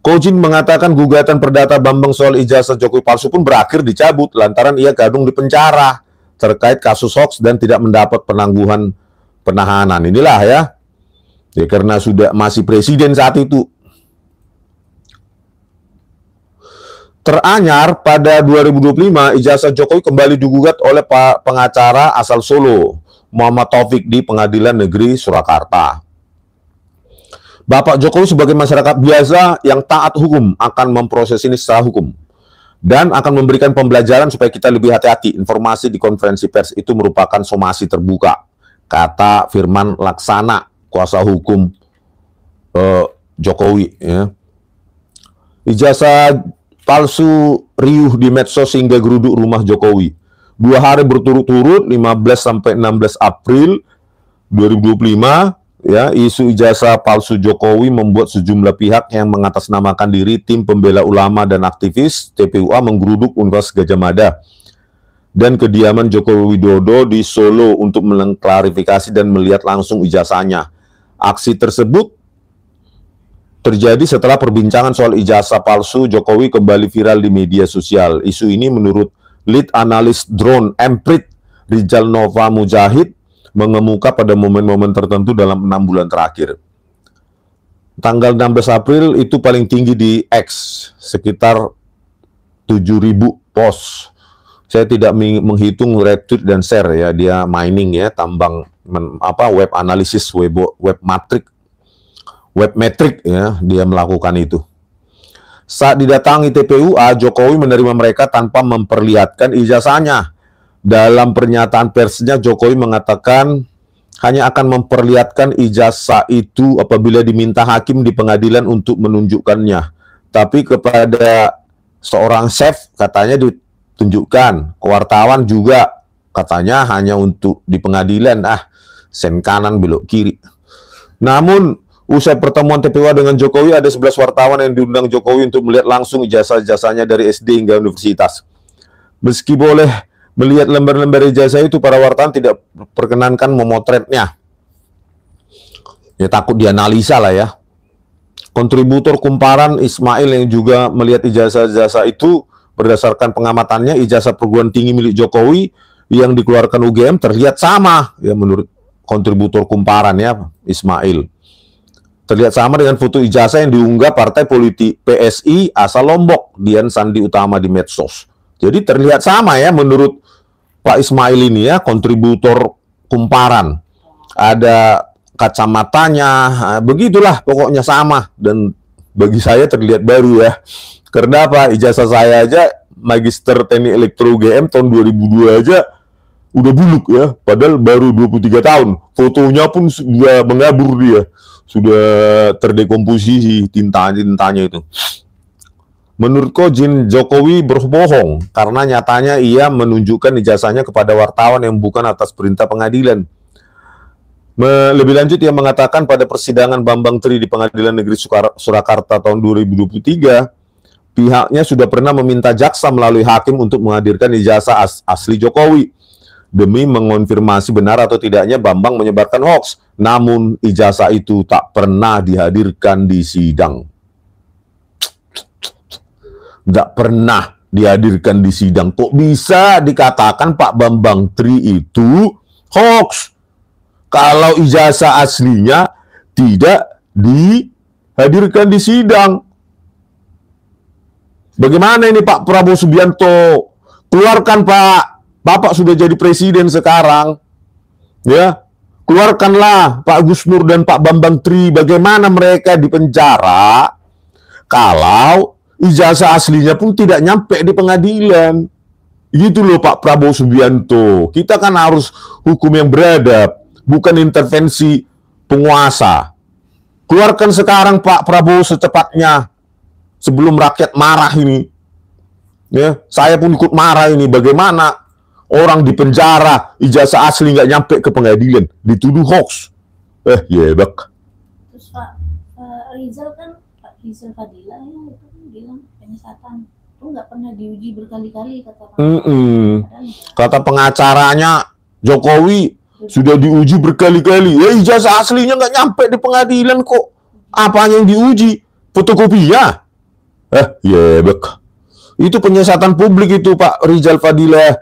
Kozin mengatakan gugatan perdata Bambang soal ijazah Jokowi palsu pun berakhir dicabut lantaran ia gadung di penjara terkait kasus hoaks dan tidak mendapat penangguhan penahanan. Inilah ya. Ya karena sudah masih presiden saat itu. Teranyar pada 2025 ijazah Jokowi kembali digugat oleh pengacara asal Solo, Muhammad Taufik di Pengadilan Negeri Surakarta. Bapak Jokowi sebagai masyarakat biasa yang taat hukum akan memproses ini secara hukum dan akan memberikan pembelajaran supaya kita lebih hati-hati. Informasi di konferensi pers itu merupakan somasi terbuka, kata Firman Laksana, kuasa hukum Jokowi. Ya. Ijazah palsu riuh di medsos hingga geruduk rumah Jokowi. 2 hari berturut-turut 15 sampai 16 April 2025 ya, isu ijazah palsu Jokowi membuat sejumlah pihak yang mengatasnamakan diri tim pembela ulama dan aktivis TPUA menggeruduk Universitas Gadjah Mada dan kediaman Joko Widodo di Solo untuk mengklarifikasi dan melihat langsung ijazahnya. Aksi tersebut terjadi setelah perbincangan soal ijazah palsu Jokowi kembali viral di media sosial. Isu ini menurut lead analis drone Emprit Rizal Nova Mujahid mengemuka pada momen-momen tertentu dalam 6 bulan terakhir. Tanggal 16 April itu paling tinggi di X, sekitar 7.000 post. Saya tidak menghitung retweet dan share ya, dia mining ya, tambang web analisis, web metric ya, dia melakukan itu. Saat didatangi TPUA, Jokowi menerima mereka tanpa memperlihatkan ijazahnya. Dalam pernyataan persnya, Jokowi mengatakan hanya akan memperlihatkan ijazah itu apabila diminta hakim di pengadilan untuk menunjukkannya. Tapi kepada seorang chef katanya ditunjukkan, ke wartawan juga katanya hanya untuk di pengadilan. Sen kanan belok kiri. Namun usai pertemuan TPUA dengan Jokowi, ada 11 wartawan yang diundang Jokowi untuk melihat langsung ijazah-ijazahnya dari SD hingga universitas. Meski boleh melihat lembar-lembar ijazah itu, para wartawan tidak perkenankan memotretnya. Ya takut dianalisa lah ya. Kontributor Kumparan Ismail yang juga melihat ijazah-ijazah itu, berdasarkan pengamatannya, ijazah perguruan tinggi milik Jokowi yang dikeluarkan UGM terlihat sama. Ya menurut kontributor Kumparan ya, Ismail. Terlihat sama dengan foto ijazah yang diunggah partai politik PSI asal Lombok, Dian Sandi Utama di medsos. Jadi terlihat sama ya menurut Pak Ismail ini ya, kontributor Kumparan. Ada kacamatanya, begitulah pokoknya sama. Dan bagi saya terlihat baru ya. Karena apa? Ijazah saya aja Magister Teknik Elektro UGM tahun 2002 aja udah buluk ya. Padahal baru 23 tahun. Fotonya pun sudah mengabur dia. Sudah terdekomposisi tintanya itu. Menurut Kojin, Jokowi berbohong karena nyatanya ia menunjukkan ijazahnya kepada wartawan yang bukan atas perintah pengadilan. Lebih lanjut, ia mengatakan pada persidangan Bambang Tri di Pengadilan Negeri Surakarta tahun 2023, pihaknya sudah pernah meminta jaksa melalui hakim untuk menghadirkan ijazah asli Jokowi demi mengonfirmasi benar atau tidaknya Bambang menyebarkan hoax. Namun ijazah itu tak pernah dihadirkan di sidang. Nggak pernah dihadirkan di sidang. Kok bisa dikatakan Pak Bambang Tri itu hoax kalau ijazah aslinya tidak dihadirkan di sidang? Bagaimana ini Pak Prabowo Subianto? Keluarkan Pak, Bapak sudah jadi presiden sekarang, ya. Keluarkanlah Pak Gus Nur dan Pak Bambang Tri. Bagaimana mereka dipenjara kalau ijazah aslinya pun tidak nyampe di pengadilan? Gitu loh Pak Prabowo Subianto. Kita kan harus hukum yang beradab, bukan intervensi penguasa. Keluarkan sekarang Pak Prabowo secepatnya, sebelum rakyat marah ini. Ya, saya pun ikut marah ini. Bagaimana orang dipenjara, ijazah asli nggak nyampe ke pengadilan, dituduh hoax. Bak. Terus Pak Rizal kan, Pak Rizal Fadila ya, itu kan bilang penyesatan itu nggak pernah diuji berkali-kali kata Kata pengacaranya Jokowi sudah diuji berkali-kali. Ya ijazah aslinya nggak nyampe di pengadilan kok. Apanya yang diuji? Fotokopinya? Bak. Itu penyesatan publik itu Pak Rizal Fadila.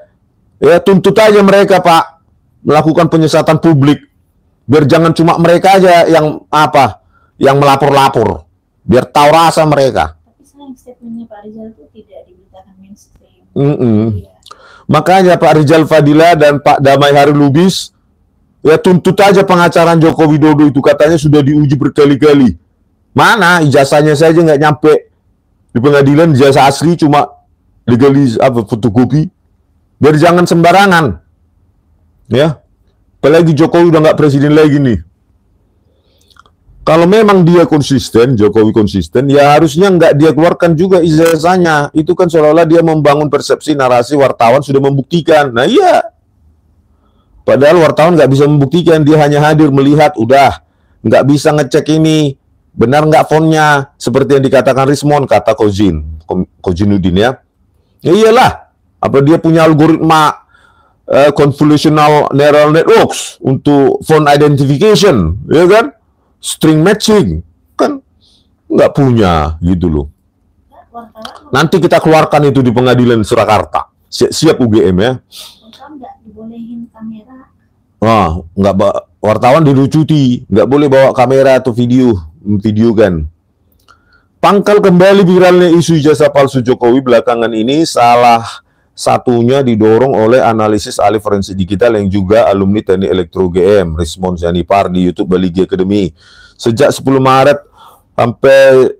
Ya tuntut aja mereka Pak melakukan penyesatan publik. Biar jangan cuma mereka aja yang yang melapor-lapor. Biar tahu rasa mereka. Tapi sayang statementnya Pak Rizal itu tidak diberitakan mainstream. Ya. Makanya Pak Rizal Fadila dan Pak Damai Hari Lubis ya tuntut aja pengacaraan Joko Widodo itu, katanya sudah diuji berkali-kali. Mana ijazahnya saja nggak nyampe di pengadilan, ijazah asli cuma legalis fotokopi. Biar jangan sembarangan. Ya. Apalagi Jokowi udah nggak presiden lagi nih. Kalau memang dia konsisten, Jokowi konsisten, ya harusnya nggak dia keluarkan juga ijazahnya. Itu kan seolah-olah dia membangun persepsi narasi wartawan sudah membuktikan. Nah iya. Padahal wartawan nggak bisa membuktikan, dia hanya hadir melihat, udah. Nggak bisa ngecek ini, benar nggak fontnya, seperti yang dikatakan Rismon, kata Kojinuddin ya. Ya iyalah, apa dia punya algoritma convolutional neural networks untuk font identification, ya kan? String matching, kan nggak punya, gitu loh. Nanti kita keluarkan itu di pengadilan Surakarta. Siap UGM ya. Nggak dibolehin kamera. Nggak, wartawan dilucuti, nggak boleh bawa kamera atau video kan. Pangkal kembali viralnya isu ijazah palsu Jokowi belakangan ini salah satunya didorong oleh analisis ahli forensik digital yang juga alumni Teknik Elektro UGM, Rismon Zanipar di YouTube Baligi Academy. Sejak 10 Maret sampai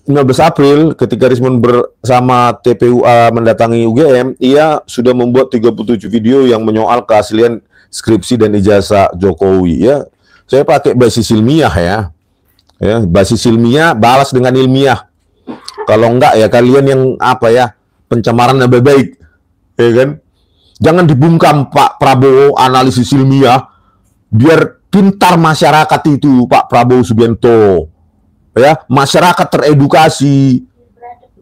15 April ketika Rismon bersama TPUA mendatangi UGM, ia sudah membuat 37 video yang menyoal keaslian skripsi dan ijazah Jokowi ya. Saya pakai basis ilmiah ya. Ya, basis ilmiah balas dengan ilmiah. Kalau enggak ya kalian yang pencemaran lebih baik, ya kan? Jangan dibungkam Pak Prabowo analisis ilmiah, biar pintar masyarakat itu Pak Prabowo Subianto, ya masyarakat teredukasi,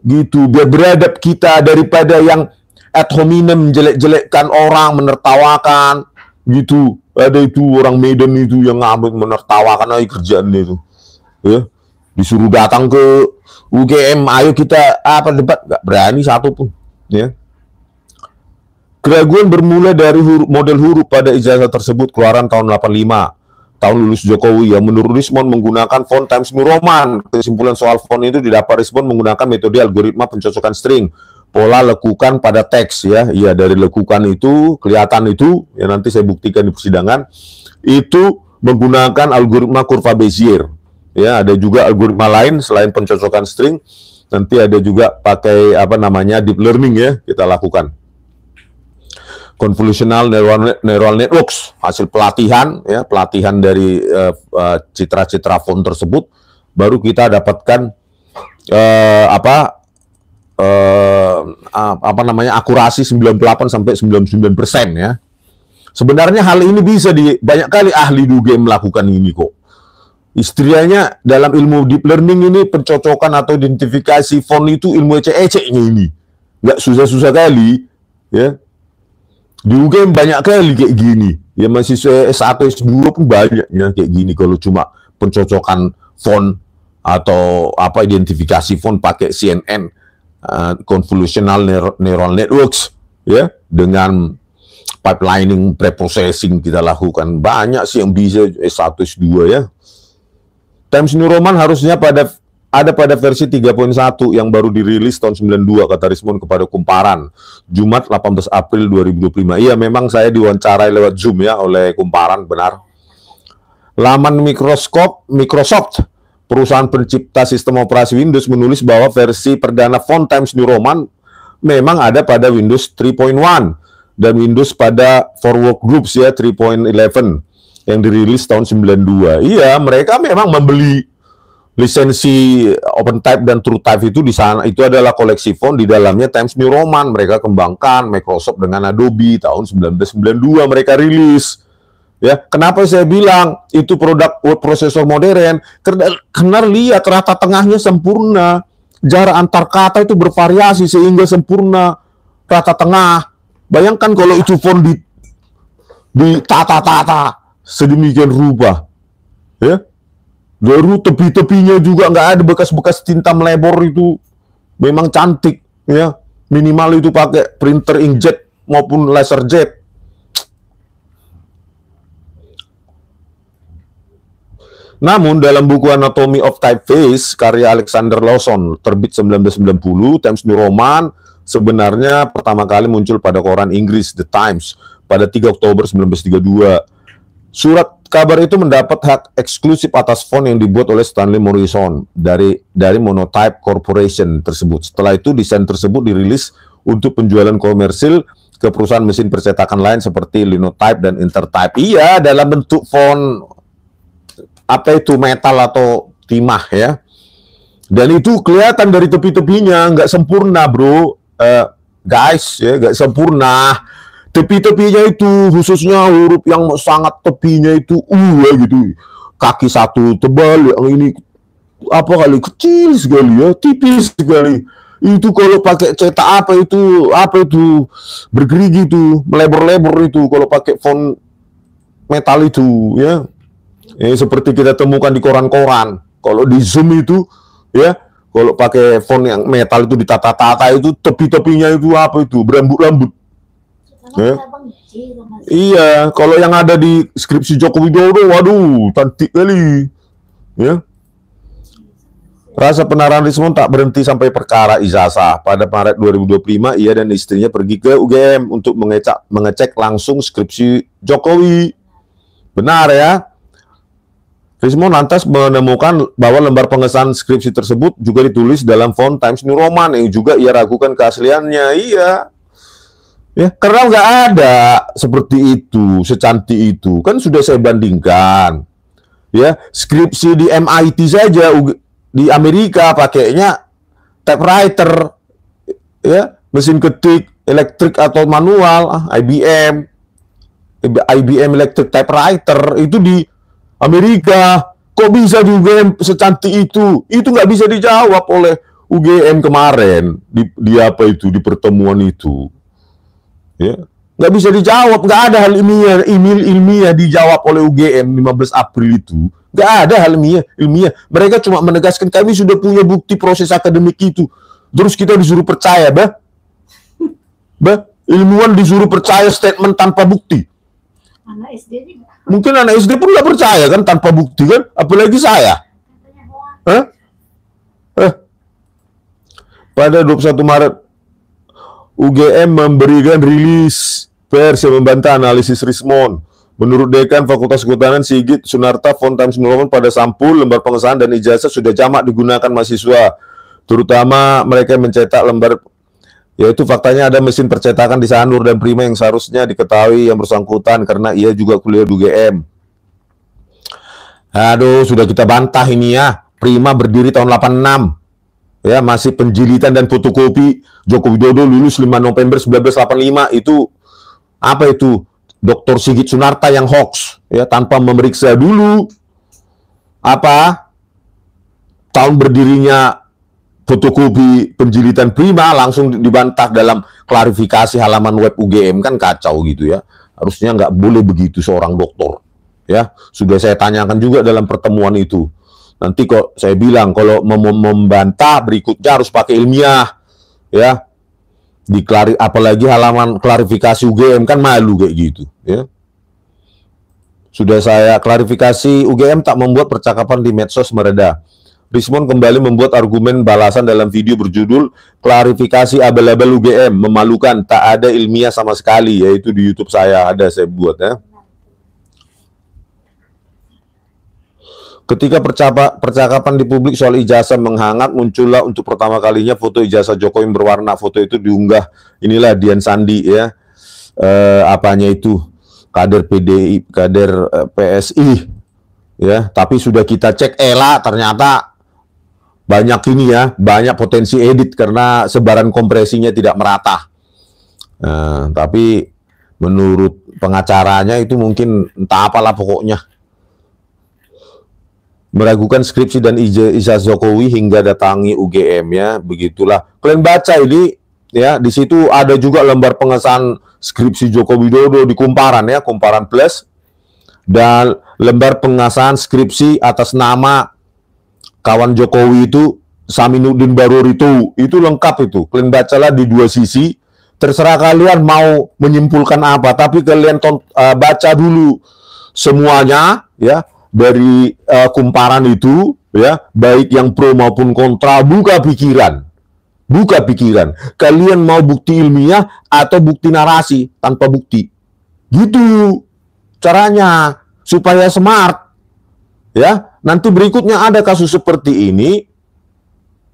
gitu, biar beradab kita daripada yang ad hominem jelek-jelekkan orang, menertawakan, gitu. Ada itu orang Medan itu yang ngambil menertawakan aja kerjaan itu, ya disuruh datang ke UGM, ayo kita debat, nggak berani satu pun, ya. Keraguan bermula dari model huruf pada ijazah tersebut keluaran tahun 85, tahun lulus Jokowi yang menurut Rismon menggunakan font Times New Roman. Kesimpulan soal font itu didapat Rismon menggunakan metode algoritma pencocokan string, pola lekukan pada teks ya. Iya, dari lekukan itu kelihatan itu, ya nanti saya buktikan di persidangan, itu menggunakan algoritma kurva Bezier. Ya, ada juga algoritma lain selain pencocokan string, nanti ada juga pakai deep learning ya, kita lakukan. Convolutional neural networks, hasil pelatihan ya, pelatihan dari citra-citra font tersebut, baru kita dapatkan apa namanya, akurasi 98 sampai 99% ya. Sebenarnya hal ini bisa banyak kali ahli di UGM melakukan ini kok. Istilahnya dalam ilmu deep learning ini pencocokan atau identifikasi font itu ilmu ecek-eceknya ini. Nggak susah-susah kali ya. Di UGM banyak kali kayak gini. Ya mahasiswa S1, S2 pun banyak ya kayak gini kalau cuma pencocokan font atau apa identifikasi font pakai CNN, convolutional neural networks ya, dengan pipelining, preprocessing kita lakukan. Banyak sih yang bisa S1, S2 ya. Times New Roman harusnya ada pada versi 3.1 yang baru dirilis tahun 92, kata Rismon kepada Kumparan, Jumat 18 April 2025. Iya, memang saya diwawancarai lewat Zoom ya oleh Kumparan, benar. Laman Microsoft, perusahaan pencipta sistem operasi Windows, menulis bahwa versi perdana font Times New Roman memang ada pada Windows 3.1 dan Windows pada For Workgroups ya 3.11 yang dirilis tahun 92. Iya, mereka memang membeli lisensi OpenType dan TrueType itu di sana. Itu adalah koleksi font, di dalamnya Times New Roman. Mereka kembangkan Microsoft dengan Adobe tahun 1992 mereka rilis. Ya, kenapa saya bilang itu produk word processor modern? Karena lihat rata tengahnya sempurna, jarak antar kata itu bervariasi sehingga sempurna rata tengah. Bayangkan kalau itu font di tata-tata sedemikian rupa, ya. Lalu tepi-tepinya juga nggak ada bekas-bekas tinta melebor, itu memang cantik ya. Minimal itu pakai printer inkjet maupun laser jet. Namun dalam buku Anatomy of Typeface karya Alexander Lawson terbit 1990, Times New Roman sebenarnya pertama kali muncul pada koran Inggris The Times pada 3 Oktober 1932. Surat kabar itu mendapat hak eksklusif atas font yang dibuat oleh Stanley Morrison dari Monotype Corporation tersebut. Setelah itu desain tersebut dirilis untuk penjualan komersil ke perusahaan mesin percetakan lain seperti Linotype dan Intertype. Iya, dalam bentuk font apa itu, metal atau timah ya. Dan itu kelihatan dari tepi-tepinya nggak sempurna, bro, guys ya, nggak sempurna. Tepi-tepinya itu, khususnya huruf yang sangat tepinya itu ya gitu, kaki satu tebal, yang ini apa kali kecil sekali ya, tipis sekali. Itu kalau pakai cetak apa itu bergerigi itu, melebor-lebor itu kalau pakai font metal itu ya. Seperti kita temukan di koran-koran. Kalau di Zoom itu ya, kalau pakai font yang metal itu ditata-tata itu tepi-tepinya itu apa itu, berambut-rambut. Ya. Iya, kalau yang ada di skripsi Joko Widodo, waduh, cantik kali. Ya. Rasa penasaran Rismon tak berhenti sampai perkara ijazah. Pada Maret 2025, ia dan istrinya pergi ke UGM untuk mengecek langsung skripsi Jokowi. Benar ya? Rismon lantas menemukan bahwa lembar pengesahan skripsi tersebut juga ditulis dalam font Times New Roman yang juga ia ragukan keasliannya. Iya. Ya, karena nggak ada seperti itu, secantik itu. Kan sudah saya bandingkan. Ya, skripsi di MIT saja di Amerika pakainya typewriter, ya, mesin ketik elektrik atau manual, IBM electric typewriter itu di Amerika. Kok bisa di UGM secantik itu? Itu nggak bisa dijawab oleh UGM kemarin di apa itu, di pertemuan itu. Ya, nggak bisa dijawab, nggak ada hal ilmiah dijawab oleh UGM 15 April itu. Nggak ada hal ilmiah. Mereka cuma menegaskan kami sudah punya bukti proses akademik itu. Terus kita disuruh percaya, ilmuwan disuruh percaya statement tanpa bukti. Anak SD juga. Mungkin anak SD pun nggak percaya kan tanpa bukti kan, apalagi saya. Pada 21 Maret UGM memberikan rilis pers yang membantah analisis Rismon. Menurut Dekan Fakultas Kehutanan Sigit Sunarta, font Times New Roman pada sampul, lembar pengesahan dan ijazah sudah jamak digunakan mahasiswa, terutama mereka yang mencetak lembar. Yaitu faktanya ada mesin percetakan di Sanur dan Prima yang seharusnya diketahui yang bersangkutan karena ia juga kuliah di UGM. Aduh, sudah kita bantah ini ya. Prima berdiri tahun 86. Ya, masih penjilitan dan fotokopi Joko Widodo lulus 5 November 1985 itu apa itu? Dr. Sigit Sunarta yang hoax ya, tanpa memeriksa dulu apa tahun berdirinya fotokopi penjilitan prima, langsung dibantah dalam klarifikasi halaman web UGM. Kan kacau gitu ya. Harusnya nggak boleh begitu seorang dokter ya. Sudah saya tanyakan juga dalam pertemuan itu. Nanti kok saya bilang kalau membantah berikutnya harus pakai ilmiah ya. Apalagi halaman klarifikasi UGM, kan malu kayak gitu ya. Sudah saya klarifikasi, UGM tak membuat percakapan di medsos mereda. Rismon kembali membuat argumen balasan dalam video berjudul klarifikasi abal-abal UGM memalukan, tak ada ilmiah sama sekali, yaitu di YouTube saya ada, saya buat ya. Ketika percakapan di publik soal ijazah menghangat, muncullah untuk pertama kalinya foto ijazah Jokowi yang berwarna. Foto itu diunggah, inilah Dian Sandi ya, apanya itu, kader PDI, kader PSI ya. Tapi sudah kita cek ternyata banyak ini ya, banyak potensi edit karena sebaran kompresinya tidak merata. Tapi menurut pengacaranya itu mungkin entah apalah pokoknya. Meragukan skripsi dan ijazah Jokowi hingga datangi UGM ya, begitulah. Kalian baca ini ya, di situ ada juga lembar pengesahan skripsi Joko Widodo di Kumparan ya, Kumparan Plus, dan lembar pengesahan skripsi atas nama kawan Jokowi itu Saminuddin Barur itu lengkap itu. Kalian bacalah di dua sisi. Terserah kalian mau menyimpulkan apa, tapi kalian baca dulu semuanya ya. Dari Kumparan itu ya, baik yang pro maupun kontra, buka pikiran. Kalian mau bukti ilmiah atau bukti narasi tanpa bukti, gitu caranya supaya smart ya. Nanti berikutnya ada kasus seperti ini,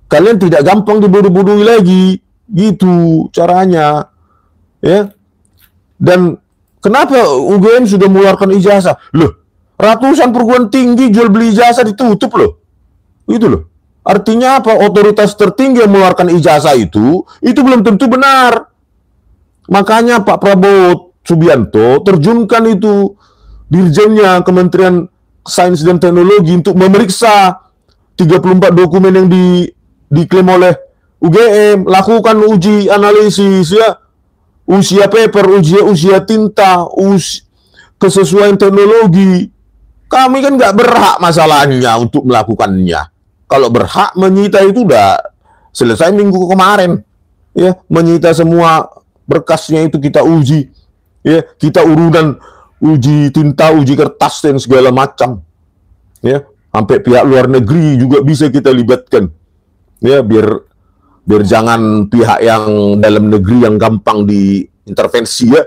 kalian tidak gampang dibodoh-bodohi lagi, gitu caranya ya. Dan kenapa UGM sudah mengeluarkan ijazah? Loh, ratusan perguruan tinggi jual beli ijazah ditutup loh. Itu loh. Artinya apa? Otoritas tertinggi yang mengeluarkan ijazah itu belum tentu benar. Makanya Pak Prabowo Subianto terjunkan itu dirjennya Kementerian Sains dan Teknologi untuk memeriksa 34 dokumen yang diklaim oleh UGM, lakukan uji analisis ya. Usia paper, usia tinta, kesesuaian teknologi. Kami kan nggak berhak masalahnya untuk melakukannya. Kalau berhak menyita itu udah selesai minggu kemarin. Ya, menyita semua berkasnya itu kita uji. Ya, kita urunan uji tinta, uji kertas dan segala macam. Ya, sampai pihak luar negeri juga bisa kita libatkan. Ya, biar jangan pihak yang dalam negeri yang gampang diintervensi ya.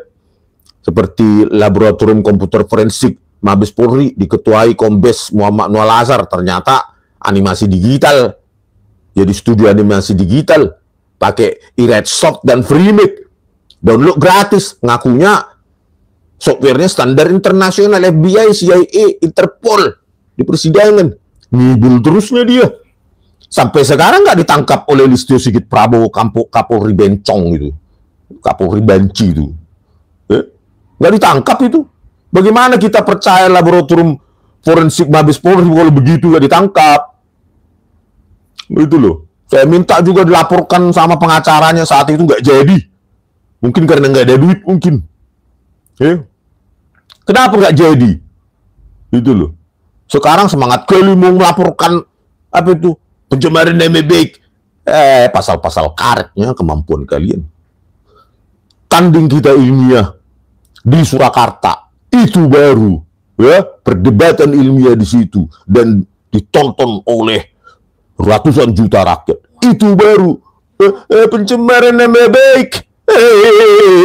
Seperti Laboratorium Komputer Forensik Mabes Polri diketuai Kombes Muhammad Noel Azhar, ternyata animasi digital. Jadi studio animasi digital pakai iRedsoft dan Freemake. Download gratis, ngakunya softwarenya standar internasional FBI, CIA, Interpol di persidangan. Ngibul terusnya dia. Sampai sekarang nggak ditangkap oleh Listio Sigit Prabowo, Kapolri Bencong itu. Kapolri Banci itu. Nggak ditangkap itu. Bagaimana kita percaya Laboratorium Forensik Mabes Polri kalau begitu nggak ditangkap? Itu loh. Saya minta juga dilaporkan sama pengacaranya, saat itu nggak jadi. Mungkin karena nggak ada duit mungkin. Kenapa nggak jadi? Itu loh. Sekarang semangat kali mau melaporkan apa itu pencemaran nama baik. Pasal-pasal karetnya kemampuan kalian. Tanding kita ilmiah di Surakarta itu baru ya, perdebatan ilmiah di situ dan ditonton oleh ratusan juta rakyat. Itu baru pencemaran nama baik.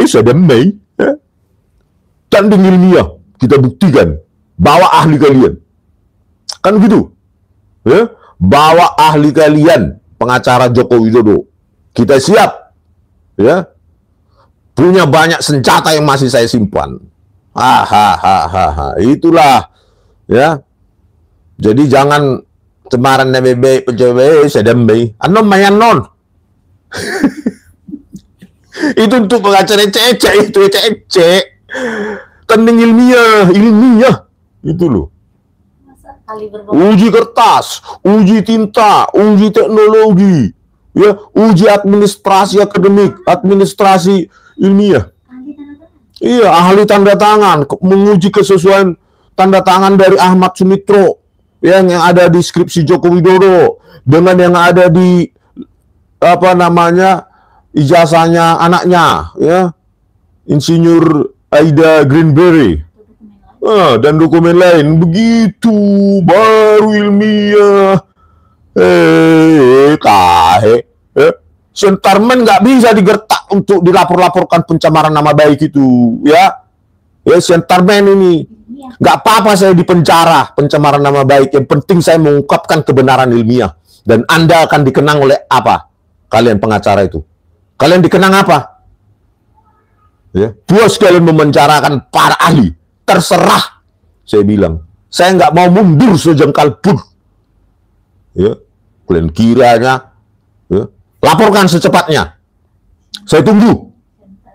Sadamai. Tanding ilmiah kita buktikan, bawa ahli kalian. Kan gitu. Ya, bawa ahli kalian, pengacara Joko Widodo. Kita siap. Ya. Punya banyak senjata yang masih saya simpan. Itulah ya. Jadi jangan Cemaran nama baik pejabat sedang baik. Anon mayan non. Itu untuk pengacara ecek itu ecek. Kening ilmiah itu loh. Masa kali berbau. Uji kertas, uji tinta, uji teknologi, ya, uji administrasi akademik, administrasi ilmiah. Ahli tanda tangan. Iya, ahli tanda tangan, menguji kesesuaian tanda tangan dari Ahmad Sumitro yang ada di skripsi Joko Widodo dengan yang ada di apa namanya ijazahnya anaknya, ya, Insinyur Aida Greenberry. Dan dokumen lain begitu baru ilmiah. Tahe. Sentarmen nggak bisa digertak untuk dilapor-laporkan pencemaran nama baik itu, ya. Ya, sentarmen ini nggak apa-apa saya dipenjara pencemaran nama baik. Yang penting saya mengungkapkan kebenaran ilmiah. Dan Anda akan dikenang oleh apa? Kalian pengacara itu. Kalian dikenang apa? Ya, puas kalian memenjarakan para ahli. Terserah, saya bilang. Saya nggak mau mundur sejengkal pun. Ya, kalian kiranya, ya, laporkan secepatnya. Saya tunggu.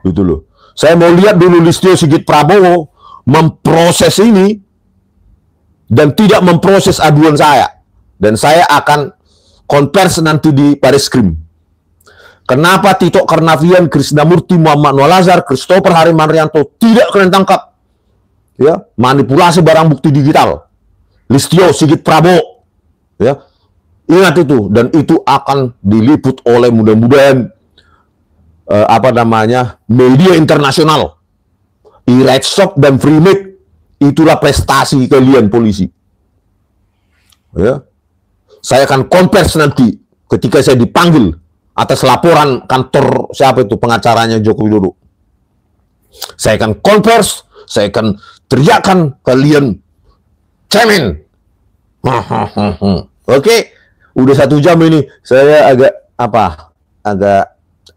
Gitu loh. Saya mau lihat dulu Listio Sigit Prabowo memproses ini dan tidak memproses aduan saya. Dan saya akan konversi nanti di Bareskrim. Kenapa Tito Karnavian, Krisnamurti, Muhammad Nualazar, Christopher Harimanrianto tidak kalian tangkap? Ya, manipulasi barang bukti digital. Listio Sigit Prabowo. Ya. Ingat itu, dan itu akan diliput oleh mudah-mudahan apa namanya? Media internasional. iRightShop dan Freemake, itulah prestasi kalian polisi. Ya. Saya akan konversi nanti ketika saya dipanggil atas laporan kantor siapa itu pengacaranya Joko Widodo. Saya akan konversi, saya akan teriakan kalian cemen. Oke, udah 1 jam ini. Saya agak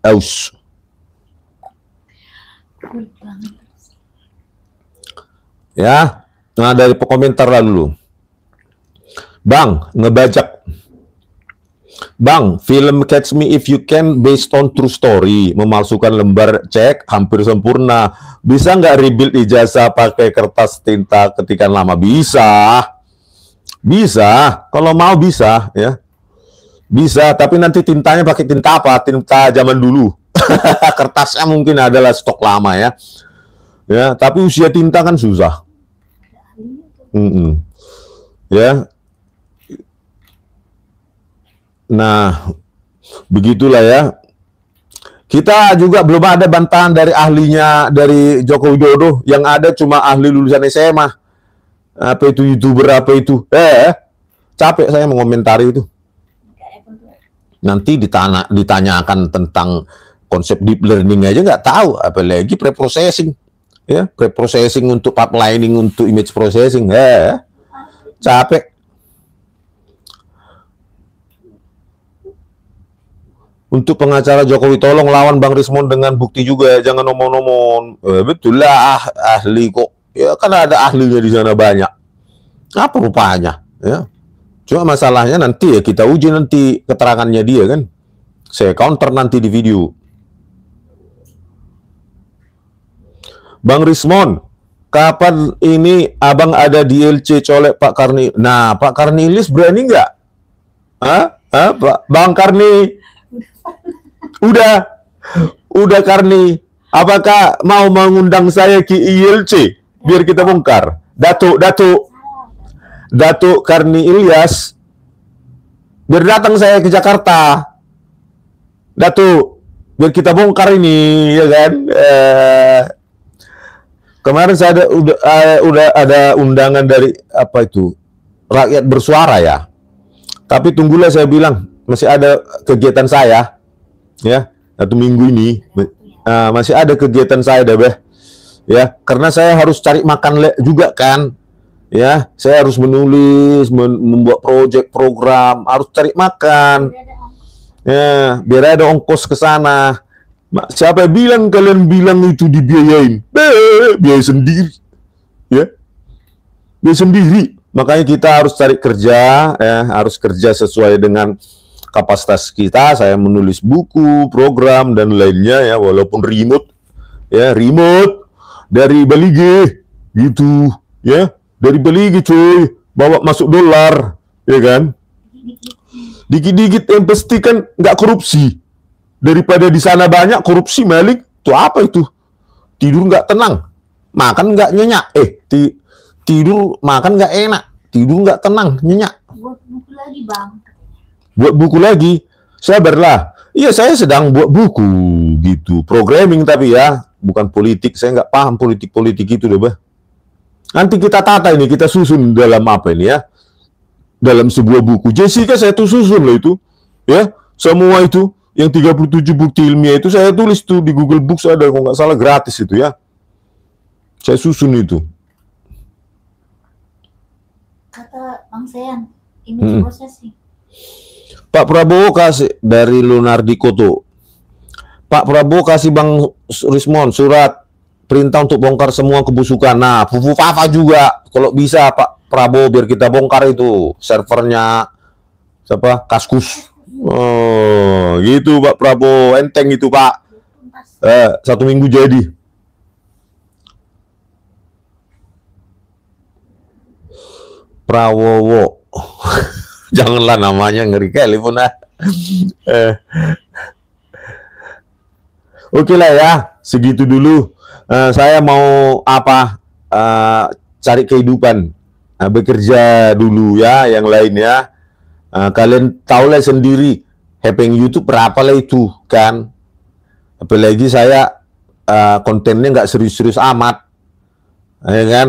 aus. Ya, nah dari komentar lalu. Bang, ngebajak. Bang, film Catch Me If You Can based on true story, memalsukan lembar cek hampir sempurna. Bisa nggak rebuild ijazah pakai kertas tinta ketikan lama? Bisa. Bisa, kalau mau bisa, ya. Bisa, tapi nanti tintanya pakai tinta apa? Tinta zaman dulu. Kertasnya mungkin adalah stok lama, ya. Ya, tapi usia tinta kan susah. Ya. Nah, begitulah ya. Kita juga belum ada bantahan dari ahlinya dari Joko Widodo. Yang ada cuma ahli lulusan SMA. Apa itu YouTuber apa itu? Capek saya mengomentari itu. Nanti ditanyakan tentang konsep deep learning aja nggak tahu, apalagi preprocessing. Ya, preprocessing untuk pipelining untuk image processing. Capek. Untuk pengacara Jokowi, tolong lawan Bang Rismon dengan bukti juga, jangan omong-omong. Betul lah, ahli kok. Ya kan ada ahlinya di sana banyak. Apa rupanya? Ya. Cuma masalahnya nanti ya kita uji nanti keterangannya dia kan. Saya counter nanti di video. Bang Rismon, kapan ini abang ada di LC colek Pak Karni? Nah, Pak Karnilis berani nggak? Bang Karni? Udah Karni. Apakah mau mengundang saya ke ILC biar kita bongkar? Datuk Karni Ilyas, biar datang saya ke Jakarta. Datuk, biar kita bongkar ini, ya kan? Kemarin saya udah ada undangan dari apa itu? Rakyat Bersuara ya. Tapi tunggulah, saya bilang masih ada kegiatan saya, ya, 1 minggu ini masih ada kegiatan saya deh, ya, karena saya harus cari makan juga kan, ya, saya harus menulis, membuat proyek program, harus cari makan, ya, biar ada ongkos ke sana. Siapa bilang kalian bilang itu dibiayain? Biaya sendiri, ya, biaya sendiri. Makanya kita harus cari kerja, ya, harus kerja sesuai dengan kapasitas kita. Saya menulis buku, program dan lainnya ya, walaupun remote, ya remote dari Bali gitu, ya dari Bali cuy, bawa masuk dolar, ya kan? Dikit-dikit yang pasti kan nggak korupsi. Daripada di sana banyak korupsi Malik, tuh apa itu? Tidur nggak tenang, makan nggak nyenyak, tidur makan nggak enak, tidur nggak tenang, nyenyak. Buat buku lagi bang. Buat buku lagi, sabarlah. Iya saya sedang buat buku gitu, programming tapi ya, bukan politik. Saya nggak paham politik itu deh, bah. Nanti kita tata ini, kita susun dalam apa ini ya? Dalam sebuah buku. Jessica saya tuh susun loh itu, ya semua itu yang 37 bukti ilmiah itu saya tulis tuh di Google Books ada, kalau nggak salah gratis itu ya. Saya susun itu. Kata Bang Sean, image processing. Pak Prabowo kasih dari Lunardi Koto. Pak Prabowo kasih Bang Rismon surat perintah untuk bongkar semua kebusukan. Nah, Fufu Fafa juga kalau bisa Pak Prabowo biar kita bongkar itu servernya siapa? Kaskus. Oh, gitu Pak Prabowo, enteng itu Pak. 1 minggu jadi. Prawowo. Janganlah namanya ngeri kali pun Oke lah ya, segitu dulu. Saya mau cari kehidupan, bekerja dulu ya, yang lain ya. Kalian tahu lah sendiri, Hepeng YouTube berapa lah itu kan. Apalagi saya kontennya nggak serius-serius amat, ya kan.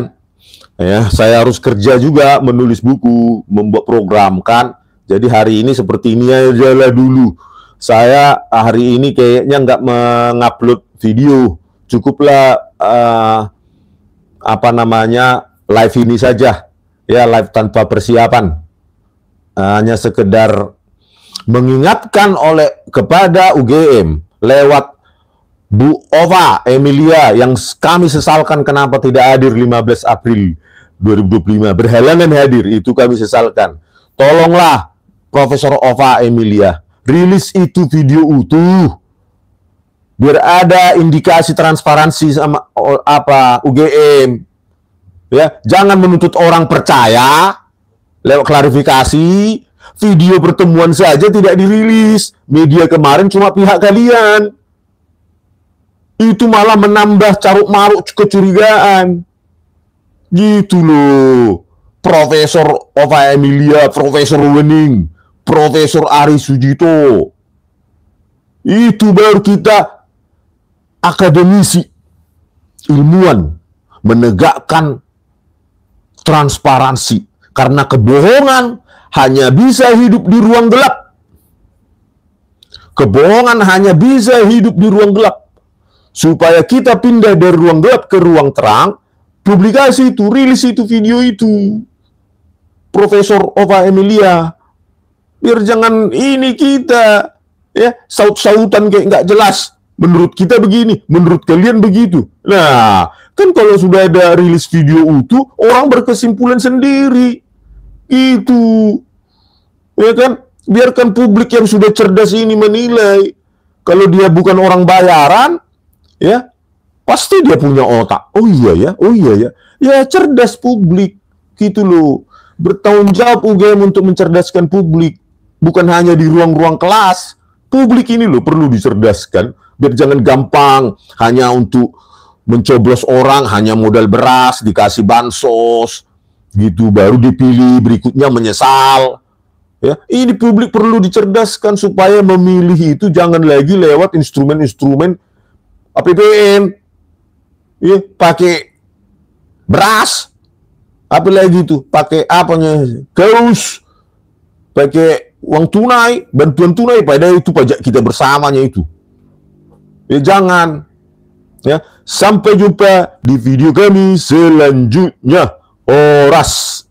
Ya, saya harus kerja juga, menulis buku, membuat program kan. Jadi hari ini seperti ini aja lah dulu. Saya hari ini kayaknya nggak mengupload video, cukuplah live ini saja, ya live tanpa persiapan. Hanya sekedar mengingatkan kepada UGM lewat Bu Ova Emilia yang kami sesalkan kenapa tidak hadir 15 April 2025, berhalangan hadir, itu kami sesalkan. Tolonglah Profesor Ova Emilia, rilis itu video utuh, biar ada indikasi transparansi sama UGM. Ya, jangan menuntut orang percaya lewat klarifikasi. Video pertemuan saja tidak dirilis. Media kemarin cuma pihak kalian. Itu malah menambah caruk-maruk kecurigaan. Gitu loh. Profesor Ova Emilia, Profesor Wening, Profesor Ari Sujito. Itu baru kita akademisi, ilmuwan, menegakkan transparansi. Karena kebohongan hanya bisa hidup di ruang gelap. Kebohongan hanya bisa hidup di ruang gelap. Supaya kita pindah dari ruang gelap ke ruang terang, publikasi itu, rilis itu, video itu. Profesor Ova Emilia. Biar jangan ini kita, ya, saut-sautan kayak nggak jelas. Menurut kita begini, menurut kalian begitu. Nah, kan kalau sudah ada rilis video utuh, orang berkesimpulan sendiri. Itu. Ya kan? Biarkan publik yang sudah cerdas ini menilai. Kalau dia bukan orang bayaran, ya, pasti dia punya otak. Oh iya ya. Ya cerdas publik. Gitu loh. Bertanggung jawab UGM untuk mencerdaskan publik. Bukan hanya di ruang-ruang kelas. Publik ini loh perlu dicerdaskan. Biar jangan gampang hanya untuk mencoblos orang, hanya modal beras, dikasih bansos, gitu, baru dipilih, berikutnya menyesal. Ya, ini publik perlu dicerdaskan supaya memilih itu jangan lagi lewat instrumen-instrumen APBN. Ya, pakai beras, apalagi itu, pakai gaus, pakai uang tunai, bantuan tunai, padahal itu pajak kita bersamanya itu. Ya jangan. Ya, sampai jumpa di video kami selanjutnya. Oras.